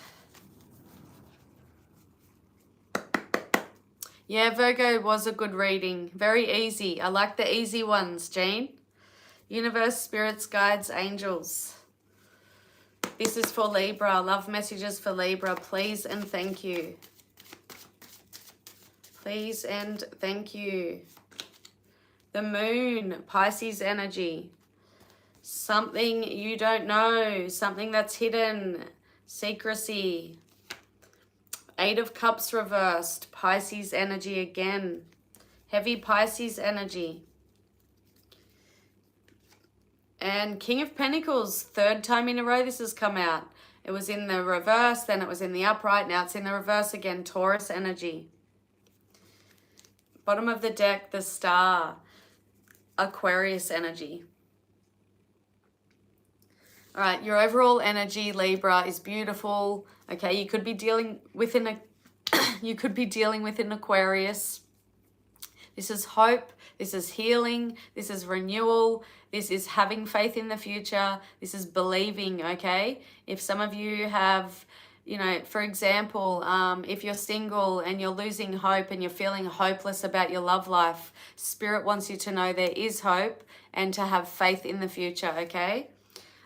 Yeah, Virgo was a good reading. Very easy. I like the easy ones, Jean. Universe, spirits, guides, angels. This is for Libra. Love messages for Libra. Please and thank you. Please and thank you. The moon, Pisces energy. Something you don't know. Something that's hidden. Secrecy. Eight of Cups reversed. Pisces energy again. Heavy Pisces energy. And King of Pentacles, third time in a row this has come out. It was in the reverse, then it was in the upright, now it's in the reverse again. Taurus energy. Bottom of the deck, the Star, Aquarius energy. All right, your overall energy, Libra, is beautiful. Okay, you could be dealing with an Aquarius. This is hope, this is healing, this is renewal, this is having faith in the future, this is believing, okay? If some of you have, you know, for example, if you're single and you're losing hope and you're feeling hopeless about your love life, Spirit wants you to know there is hope and to have faith in the future, okay?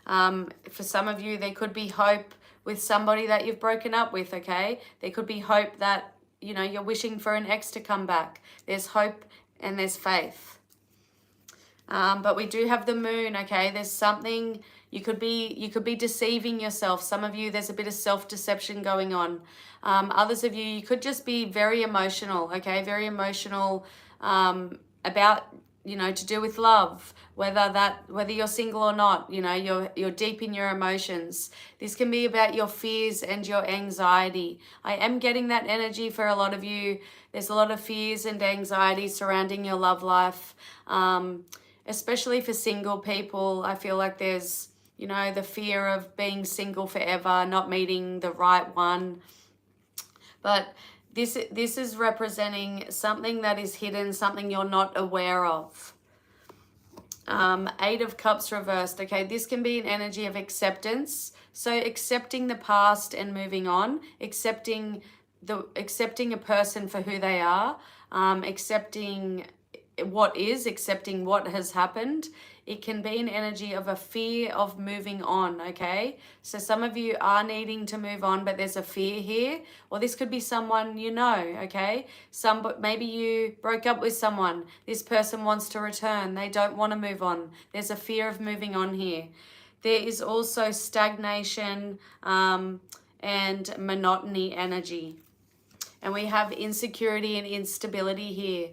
For some of you, there could be hope with somebody that you've broken up with, okay? There could be hope that, you know, you're wishing for an ex to come back. There's hope and there's faith. But we do have the moon, okay? There's something, you could be deceiving yourself. Some of you, there's a bit of self-deception going on. Others of you, you could just be very emotional, okay? Very emotional about you know, to do with love, whether you're single or not, you know, you're deep in your emotions. This can be about your fears and your anxiety. I am getting that energy for a lot of you. There's a lot of fears and anxiety surrounding your love life, especially for single people. I feel like there's, you know, the fear of being single forever, not meeting the right one. But this is representing something that is hidden, something you're not aware of. Eight of Cups reversed. Okay, this can be an energy of acceptance. So accepting the past and moving on, accepting a person for who they are, accepting what is, accepting what has happened. It can be an energy of a fear of moving on, okay? So some of you are needing to move on, but there's a fear here. Or this could be someone you know, okay? Maybe you broke up with someone. This person wants to return. They don't want to move on. There's a fear of moving on here. There is also stagnation and monotony energy. And we have insecurity and instability here.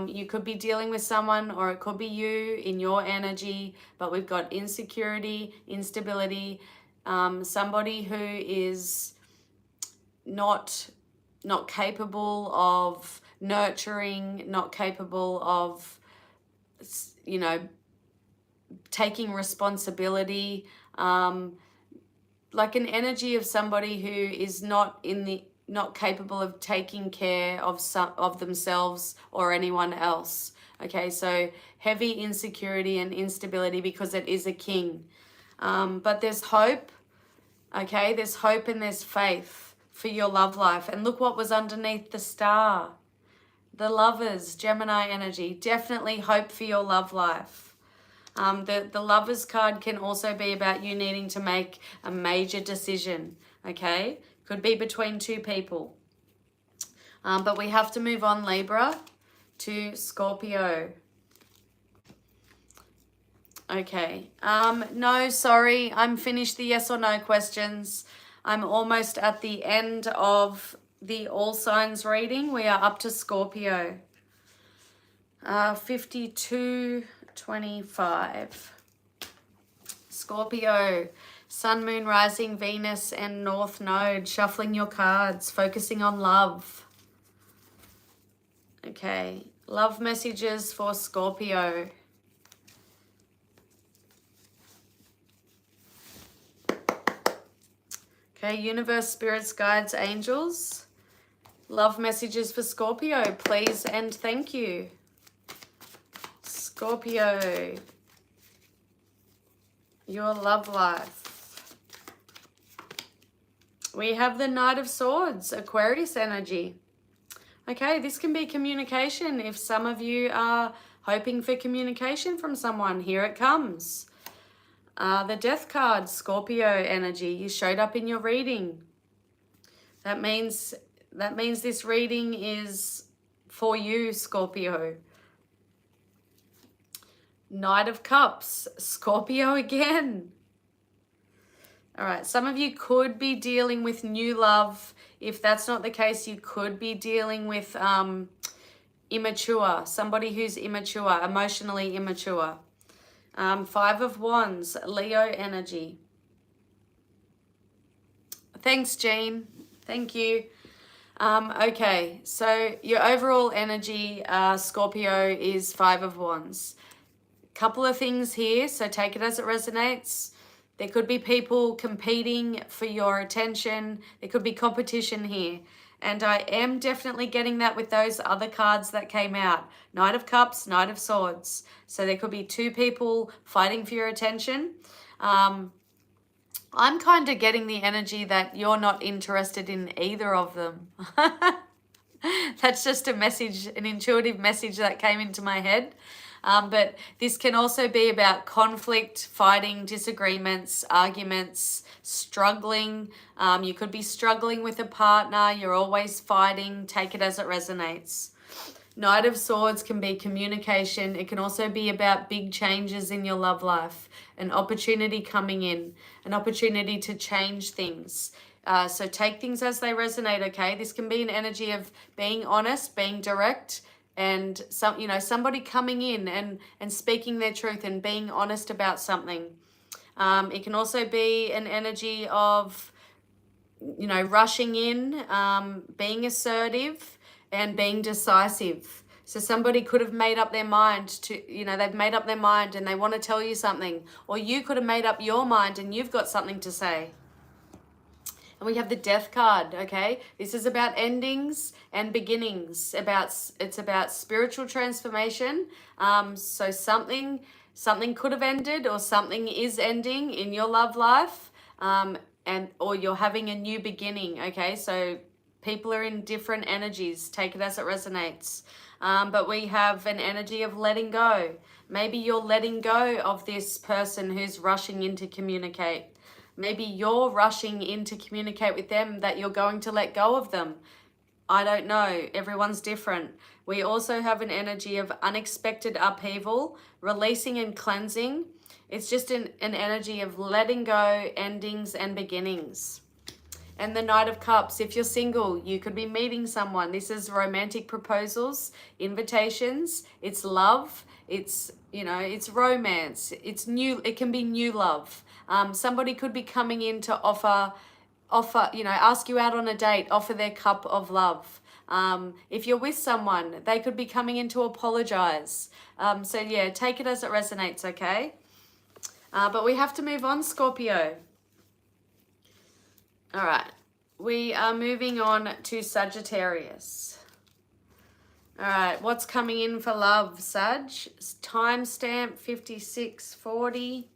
You could be dealing with someone, or it could be you in your energy, but we've got insecurity, instability, somebody who is not capable of nurturing, not capable of, you know, taking responsibility, like an energy of somebody who is not capable of taking care of themselves or anyone else. Okay, so heavy insecurity and instability because it is a king. But there's hope. Okay, there's hope and there's faith for your love life. And look what was underneath the star. The Lovers, Gemini energy. Definitely hope for your love life. The Lovers card can also be about you needing to make a major decision. Okay, could be between two people. But we have to move on, Libra, to Scorpio. Okay. No, sorry. I'm finished the yes or no questions. I'm almost at the end of the all signs reading. We are up to Scorpio. 5225. Scorpio. Sun, Moon, Rising, Venus, and North Node. Shuffling your cards. Focusing on love. Okay. Love messages for Scorpio. Okay. Universe, spirits, guides, angels. Love messages for Scorpio. Please and thank you. Scorpio. Your love life. We have the Knight of Swords, Aquarius energy. Okay, this can be communication. If some of you are hoping for communication from someone, here it comes. The Death card, Scorpio energy. You showed up in your reading. That means this reading is for you, Scorpio. Knight of Cups, Scorpio again. All right, some of you could be dealing with new love. If that's not the case, you could be dealing with immature, somebody who's immature, emotionally immature. Five of Wands, Leo energy. Thanks, Jean. Thank you. Okay, so your overall energy, Scorpio, is Five of Wands. Couple of things here, so take it as it resonates. There could be people competing for your attention. There could be competition here. And I am definitely getting that with those other cards that came out. Knight of Cups, Knight of Swords. So there could be two people fighting for your attention. I'm kind of getting the energy that you're not interested in either of them. That's just a message, an intuitive message that came into my head. But this can also be about conflict, fighting, disagreements, arguments, struggling. You could be struggling with a partner. You're always fighting. Take it as it resonates. Knight of Swords can be communication. It can also be about big changes in your love life, an opportunity coming in, an opportunity to change things. So take things as they resonate, okay? This can be an energy of being honest, being direct, and somebody coming in and speaking their truth and being honest about something. It can also be an energy of, rushing in, being assertive and being decisive. So somebody could have made up their mind they've made up their mind and they want to tell you something, or you could have made up your mind and you've got something to say. And we have the Death card, okay? This is about endings and beginnings. It's about spiritual transformation. So something could have ended, or something is ending in your love life, or you're having a new beginning, okay? So people are in different energies. Take it as it resonates. But we have an energy of letting go. Maybe you're letting go of this person who's rushing in to communicate. Maybe you're rushing in to communicate with them that you're going to let go of them. I don't know. Everyone's different. We also have an energy of unexpected upheaval, releasing and cleansing. It's just an energy of letting go, endings and beginnings. And the Knight of Cups, if you're single, you could be meeting someone. This is romantic proposals, invitations, it's love, it's romance, it's new, it can be new love. Somebody could be coming in to offer, ask you out on a date, offer their cup of love. If you're with someone, they could be coming in to apologize. So yeah, take it as it resonates, okay? But we have to move on, Scorpio. All right, we are moving on to Sagittarius. All right, what's coming in for love, Sag? Timestamp 5640.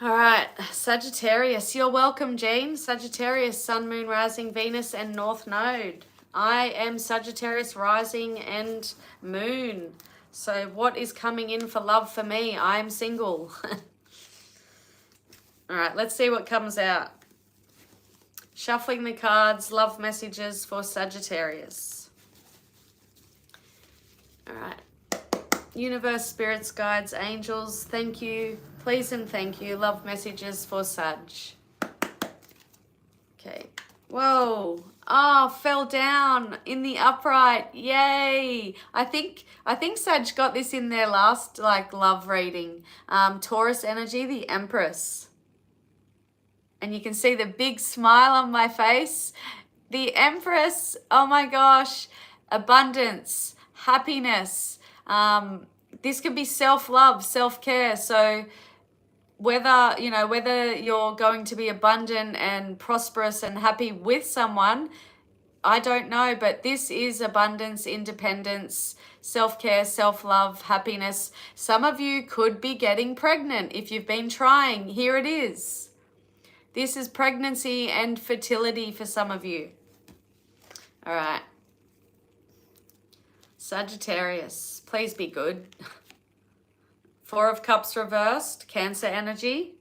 All right, Sagittarius, you're welcome, Jean. Sagittarius, Sun, Moon, Rising, Venus, and North Node. I am Sagittarius, Rising, and Moon. So what is coming in for love for me? I am single. All right, let's see what comes out. Shuffling the cards, love messages for Sagittarius. All right. Universe, spirits, guides, angels, thank you. Please and thank you. Love messages for Sag. Okay. Whoa. Oh, fell down in the upright. Yay. I think Sag got this in their last love reading. Taurus energy, the Empress. And you can see the big smile on my face. The Empress, oh my gosh, abundance, happiness. This could be self-love, self-care. So whether you're going to be abundant and prosperous and happy with someone, I don't know, but this is abundance, independence, self-care, self-love, happiness. Some of you could be getting pregnant if you've been trying. Here it is. This is pregnancy and fertility for some of you. All right. Sagittarius, please be good. Four of Cups reversed, Cancer energy.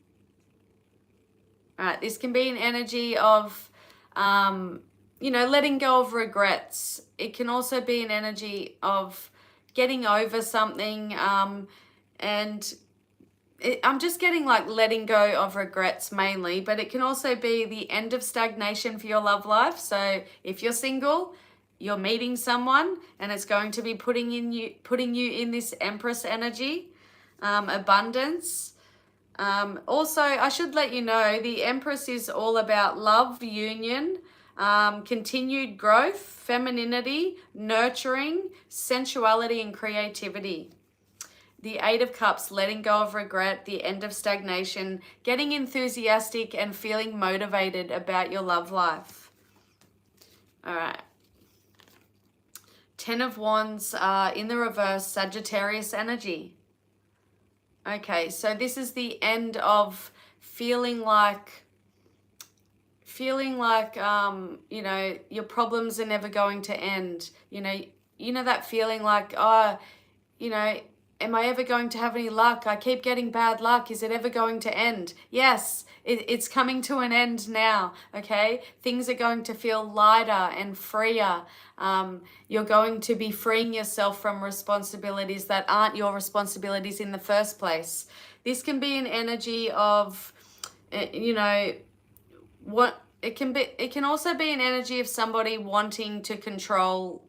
All right, this can be an energy of, letting go of regrets. It can also be an energy of getting over something, and I'm just getting letting go of regrets mainly, but it can also be the end of stagnation for your love life. So if you're single, you're meeting someone and it's going to be putting you in this Empress energy, abundance. Also, I should let you know, the Empress is all about love, union, continued growth, femininity, nurturing, sensuality, and creativity. The Eight of Cups, letting go of regret, the end of stagnation, getting enthusiastic and feeling motivated about your love life. All right. Ten of Wands in the reverse, Sagittarius energy. Okay, so this is the end of feeling like your problems are never going to end. You know that feeling like, am I ever going to have any luck? I keep getting bad luck. Is it ever going to end? Yes, it's coming to an end now, okay? Things are going to feel lighter and freer. You're going to be freeing yourself from responsibilities that aren't your responsibilities in the first place. This can be an energy of, it can also be an energy of somebody wanting to control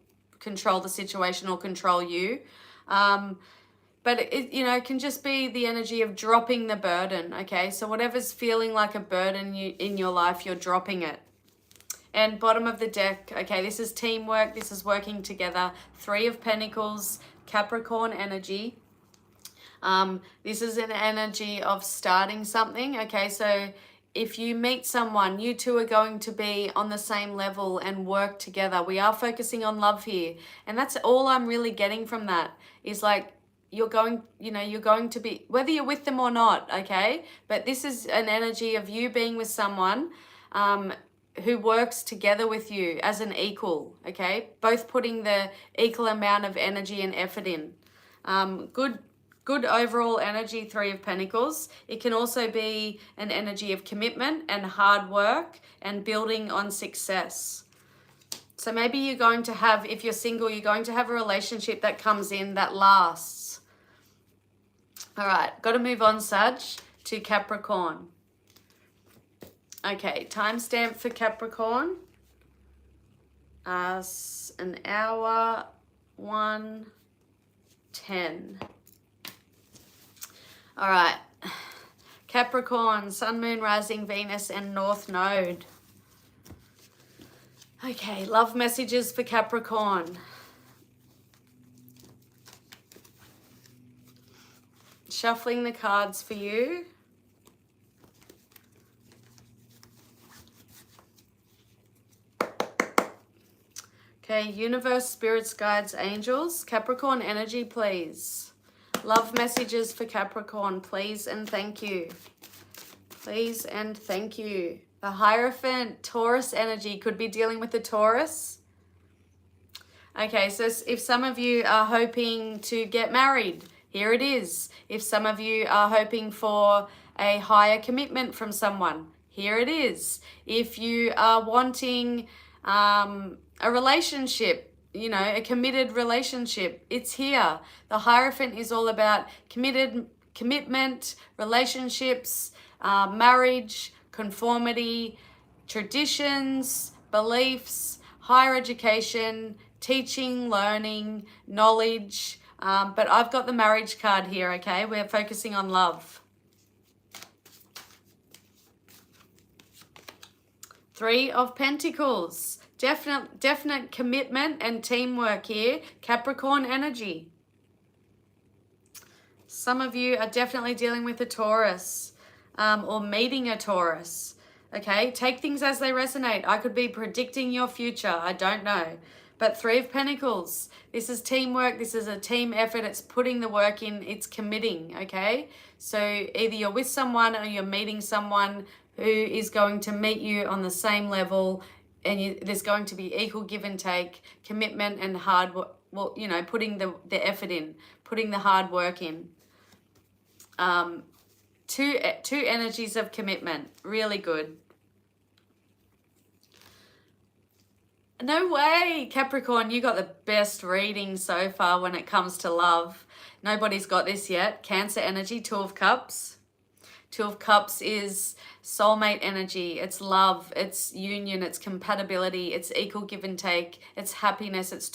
control the situation or control you. But it can just be the energy of dropping the burden, okay? So whatever's feeling like a burden in your life, you're dropping it. And bottom of the deck, okay, this is teamwork. This is working together. 3 of Pentacles, Capricorn energy. This is an energy of starting something, okay? So if you meet someone, you two are going to be on the same level and work together. We are focusing on love here. And that's all I'm really getting from that is like, you're going to be, whether you're with them or not, okay? But this is an energy of you being with someone who works together with you as an equal, okay? Both putting the equal amount of energy and effort in. Good overall energy, 3 of Pentacles. It can also be an energy of commitment and hard work and building on success. So maybe you're going to have, if you're single, you're going to have a relationship that comes in that lasts. All right, got to move on, Sag, to Capricorn. Okay, timestamp for Capricorn. An hour 1:10. All right, Capricorn, Sun, Moon, Rising, Venus, and North Node. Okay, love messages for Capricorn. Shuffling the cards for you. Okay, universe, spirits, guides, angels. Capricorn energy, please. Love messages for Capricorn, please and thank you. Please and thank you. The Hierophant, Taurus energy, could be dealing with the Taurus. Okay, so if some of you are hoping to get married, here it is. If some of you are hoping for a higher commitment from someone, here it is. If you are wanting a relationship, a committed relationship, it's here. The Hierophant is all about commitment, relationships, marriage, conformity, traditions, beliefs, higher education, teaching, learning, knowledge. But I've got the marriage card here, okay? We're focusing on love. 3 of Pentacles. Definite commitment and teamwork here. Capricorn energy. Some of you are definitely dealing with a Taurus or meeting a Taurus, okay? Take things as they resonate. I could be predicting your future. I don't know. But 3 of Pentacles, this is teamwork, this is a team effort, it's putting the work in, it's committing, okay? So either you're with someone or you're meeting someone who is going to meet you on the same level, and there's going to be equal give and take, commitment and hard work, putting the effort in, putting the hard work in. Two energies of commitment, really good. No way, Capricorn, you got the best reading so far when it comes to love. Nobody's got this yet. Cancer energy, 2 of Cups. 2 of Cups is soulmate energy. It's love, it's union, it's compatibility, it's equal give and take, it's happiness. It's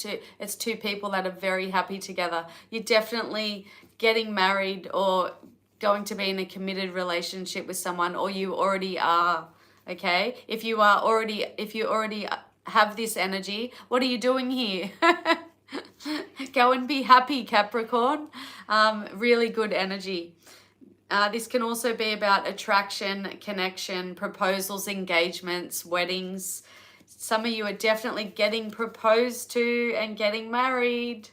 two people that are very happy together. You're definitely getting married or going to be in a committed relationship with someone, or you already are, okay? If you already have this energy, what are you doing here? Go and be happy, Capricorn. Really good energy. This can also be about attraction, connection, proposals, engagements, weddings. Some of you are definitely getting proposed to and getting married.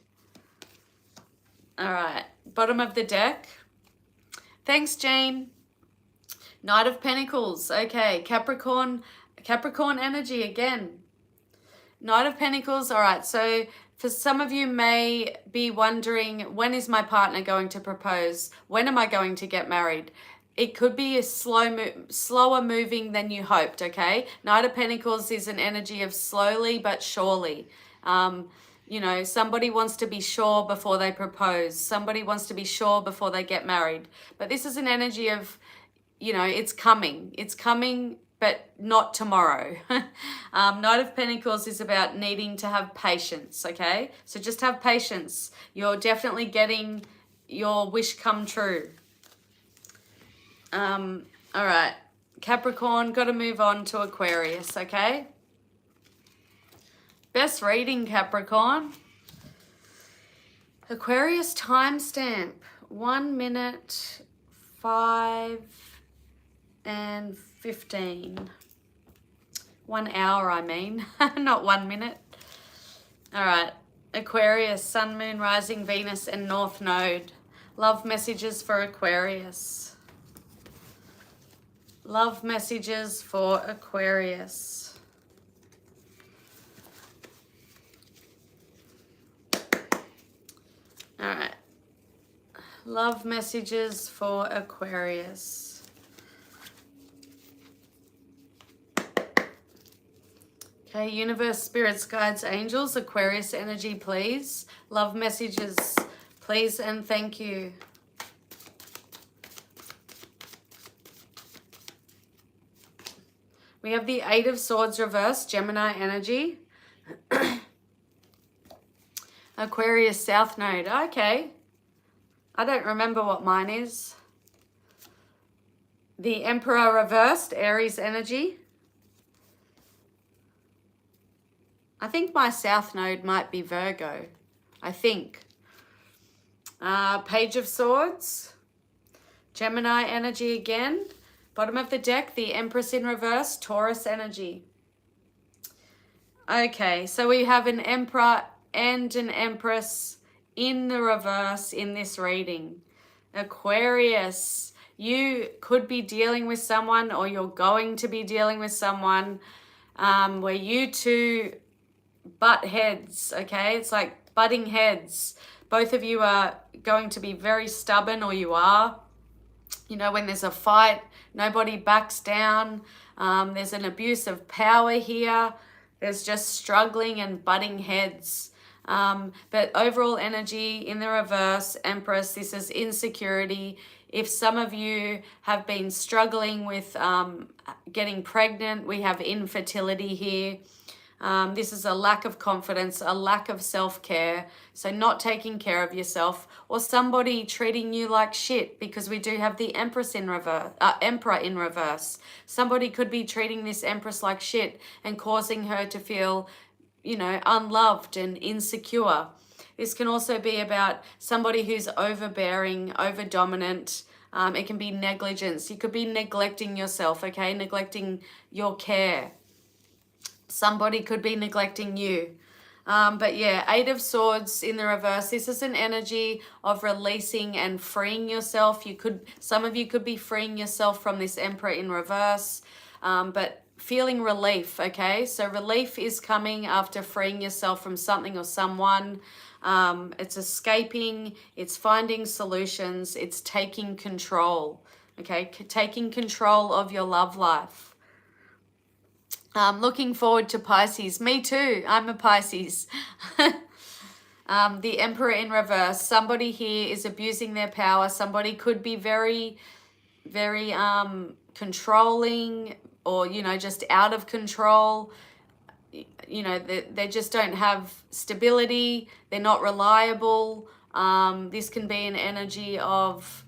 All right, bottom of the deck. Thanks, Jane. Knight of Pentacles. Okay, Capricorn energy again. Knight of Pentacles. All right, so for some of you may be wondering, when is my partner going to propose? When am I going to get married? It could be a slower moving than you hoped, okay? Knight of Pentacles is an energy of slowly but surely. Somebody wants to be sure before they propose. Somebody wants to be sure before they get married. But this is an energy of, it's coming. It's coming but not tomorrow. Knight of Pentacles is about needing to have patience, okay? So just have patience. You're definitely getting your wish come true. All right. Capricorn, got to move on to Aquarius, okay? Best reading, Capricorn. Aquarius timestamp, 1 minute, 5 and 15. 1 hour, I mean, not 1 minute. All right. Aquarius, Sun, Moon, Rising, Venus, and North Node. Love messages for Aquarius. Love messages for Aquarius. All right. Love messages for Aquarius. Okay, universe, spirits, guides, angels, Aquarius energy, please. Love messages, please and thank you. We have the Eight of Swords reversed, Gemini energy. Aquarius South Node. Okay. I don't remember what mine is. The Emperor reversed, Aries energy. I think my South Node might be Virgo. I think. Page of Swords. Gemini energy again. Bottom of the deck, the Empress in reverse, Taurus energy. Okay, so we have an Emperor and an Empress in the reverse in this reading. Aquarius, you could be dealing with someone, or you're going to be dealing with someone where you two butt heads, okay? It's like butting heads. Both of you are going to be very stubborn, or you are. You know, when there's a fight, nobody backs down. There's an abuse of power here. There's just struggling and butting heads. But overall energy in the reverse, Empress, this is insecurity. If some of you have been struggling with getting pregnant, we have infertility here. This is a lack of confidence, a lack of self-care. So not taking care of yourself, or somebody treating you like shit, because we do have the Empress in reverse, Emperor in reverse. Somebody could be treating this Empress like shit and causing her to feel, you know, unloved and insecure. This can also be about somebody who's overbearing, over-dominant. It can be negligence. You could be neglecting yourself, okay? Neglecting your care. Somebody could be neglecting you. But yeah, Eight of Swords in the reverse. This is an energy of releasing and freeing yourself. Some of you could be freeing yourself from this Emperor in reverse, but feeling relief, okay? So relief is coming after freeing yourself from something or someone. It's escaping, it's finding solutions, it's taking control, okay? Taking control of your love life. Looking forward to Pisces. Me too. I'm a Pisces. The Emperor in reverse. Somebody here is abusing their power. Somebody could be very, very controlling, or, you know, just out of control. You know, they just don't have stability. They're not reliable. This can be an energy of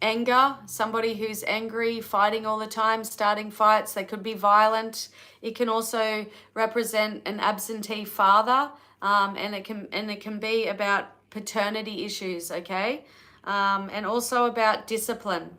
anger, somebody who's angry, fighting all the time, starting fights. They could be violent. It can also represent an absentee father, and it can be about paternity issues, okay? And also about discipline.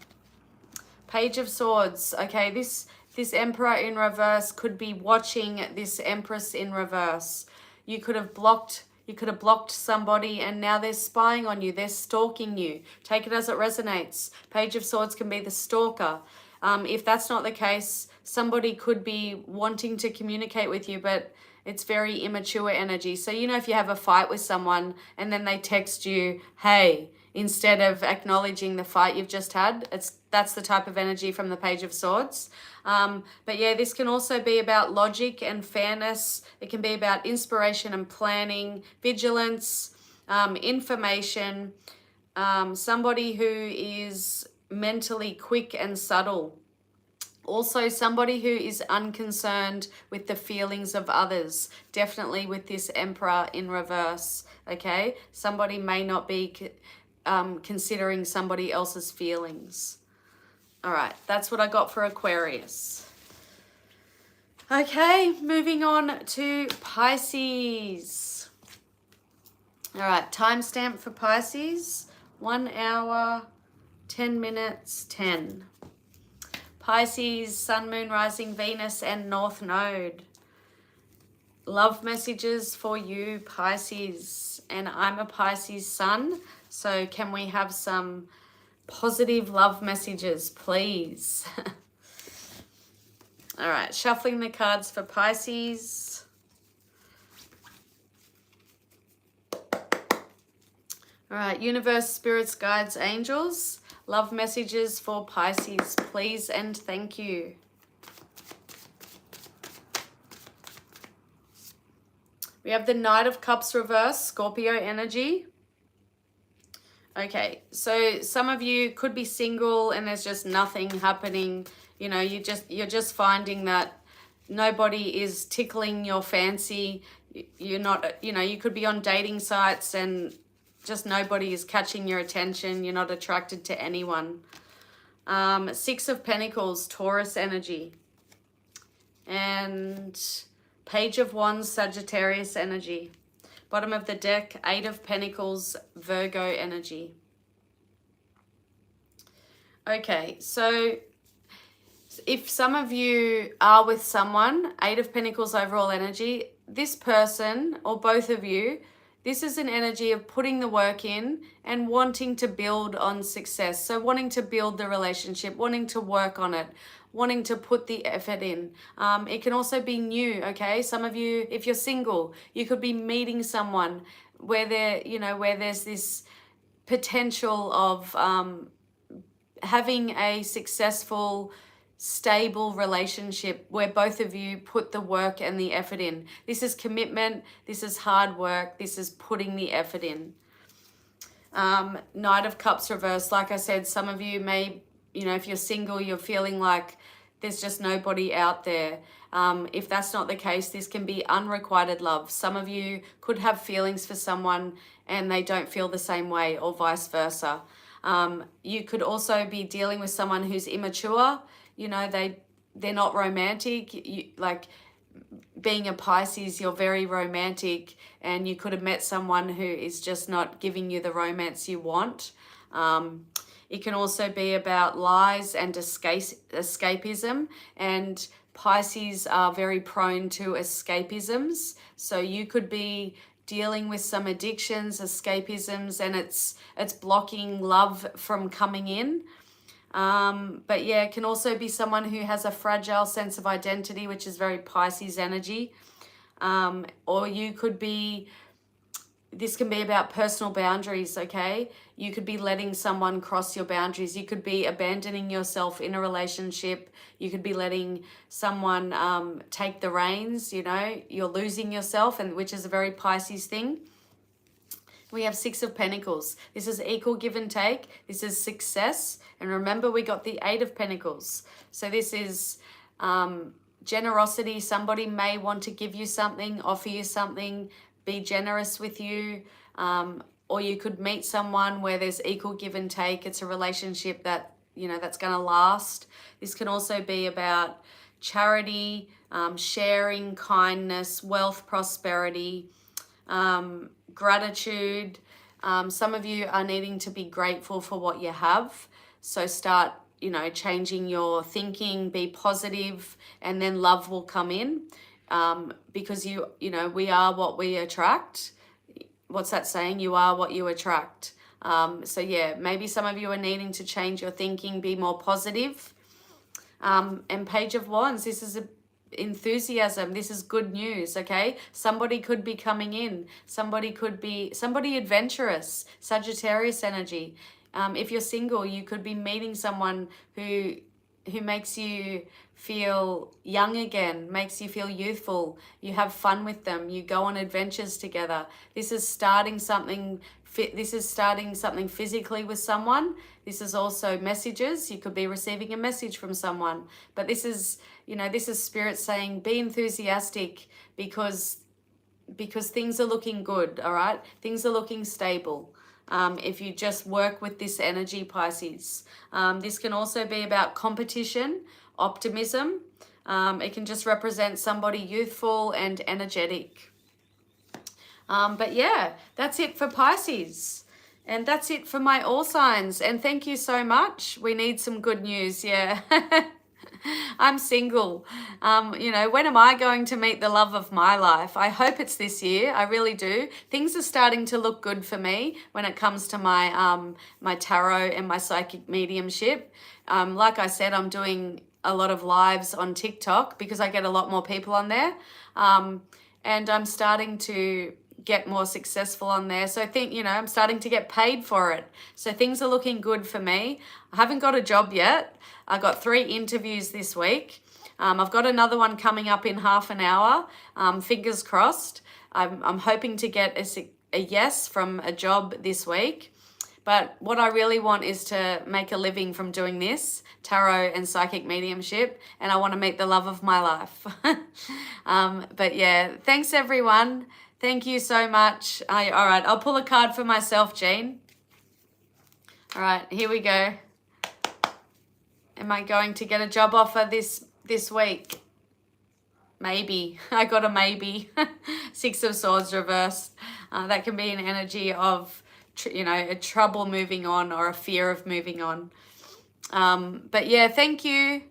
Page of Swords, okay? This Emperor in reverse could be watching this Empress in reverse. You could have blocked somebody, and now they're spying on you. They're stalking you. Take it as it resonates. Page of Swords can be the stalker. If that's not the case, somebody could be wanting to communicate with you, but it's very immature energy. So, you know, if you have a fight with someone and then they text you, hey, instead of acknowledging the fight you've just had, that's the type of energy from the Page of Swords. But yeah, this can also be about logic and fairness. It can be about inspiration and planning, vigilance, information, somebody who is mentally quick and subtle. Also, somebody who is unconcerned with the feelings of others, definitely with this Emperor in reverse, okay? Somebody may not be considering somebody else's feelings. All right, that's what I got for Aquarius. Okay, moving on to Pisces. All right, timestamp for Pisces, 1 hour, 10 minutes, 10. Pisces, Sun, Moon, Rising, Venus, and North Node. Love messages for you, Pisces. And I'm a Pisces Sun, so can we have some positive love messages, please? All right, shuffling the cards for Pisces. All right, universe, spirits, guides, angels. Love messages for Pisces, please and thank you. We have the Knight of Cups reverse, Scorpio energy. Okay, so some of you could be single and there's just nothing happening. You know, you're just finding that nobody is tickling your fancy. You're not, you know, you could be on dating sites and just nobody is catching your attention. You're not attracted to anyone. 6 of Pentacles, Taurus energy. And Page of Wands, Sagittarius energy. Bottom of the deck, 8 of Pentacles, Virgo energy. Okay, so if some of you are with someone, 8 of Pentacles overall energy, this person or both of you, this is an energy of putting the work in and wanting to build on success. So wanting to build the relationship, wanting to work on it, wanting to put the effort in. It can also be new, okay? Some of you, if you're single, you could be meeting someone where where there's this potential of having a successful, stable relationship where both of you put the work and the effort in. This is commitment, this is hard work, this is putting the effort in. Knight of Cups reverse, like I said, some of you may, if you're single, you're feeling like there's just nobody out there. If that's not the case, this can be unrequited love. Some of you could have feelings for someone and they don't feel the same way, or vice versa. You could also be dealing with someone who's immature. They're not romantic. Like being a Pisces, you're very romantic, and you could have met someone who is just not giving you the romance you want. It can also be about lies and escapism, and Pisces are very prone to escapisms. So you could be dealing with some addictions, escapisms, and it's blocking love from coming in. But yeah, it can also be someone who has a fragile sense of identity, which is very Pisces energy. Or you could be, this can be about personal boundaries, okay? You could be letting someone cross your boundaries. You could be abandoning yourself in a relationship. You could be letting someone take the reins, you're losing yourself, and which is a very Pisces thing. We have 6 of Pentacles. This is equal give and take. This is success. And remember, we got the 8 of Pentacles. So this is generosity. Somebody may want to give you something, offer you something, be generous with you. Or you could meet someone where there's equal give and take. It's a relationship that, that's going to last. This can also be about charity, sharing, kindness, wealth, prosperity, gratitude. Some of you are needing to be grateful for what you have. So start, changing your thinking, be positive, and then love will come in. Because we are what we attract. What's that saying? You are what you attract. So yeah, maybe some of you are needing to change your thinking, be more positive. And Page of Wands, this is enthusiasm. This is good news, okay? Somebody could be coming in. Somebody adventurous, Sagittarius energy. If you're single, you could be meeting someone who makes you feel young again, makes you feel youthful. You have fun with them. You go on adventures together. This is starting something This is starting something physically with someone. This is also messages. You could be receiving a message from someone. But this is, this is Spirit saying be enthusiastic because things are looking good, all right? Things are looking stable. If you just work with this energy, Pisces. This can also be about competition, optimism. It can just represent somebody youthful and energetic. But yeah, that's it for Pisces. And that's it for my all signs. And thank you so much. We need some good news, yeah. I'm single. When am I going to meet the love of my life? I hope it's this year. I really do. Things are starting to look good for me when it comes to my my tarot and my psychic mediumship. Like I said, I'm doing a lot of lives on TikTok because I get a lot more people on there. And I'm starting to get more successful on there. So I think, I'm starting to get paid for it. So things are looking good for me. I haven't got a job yet. I got 3 interviews this week. I've got another one coming up in half an hour. Fingers crossed. I'm hoping to get a yes from a job this week. But what I really want is to make a living from doing this, tarot and psychic mediumship, and I want to meet the love of my life. But yeah, thanks everyone. Thank you so much. All right, I'll pull a card for myself, Jean. All right, here we go. Am I going to get a job offer this week? Maybe. I got a maybe. 6 of Swords reversed. That can be an energy of, a trouble moving on or a fear of moving on. But yeah, thank you.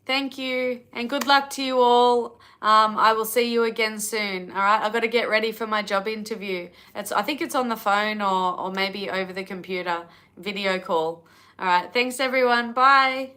Thank you. And good luck to you all. I will see you again soon. All right. I've got to get ready for my job interview. I think it's on the phone or maybe over the computer, video call. All right. Thanks everyone. Bye.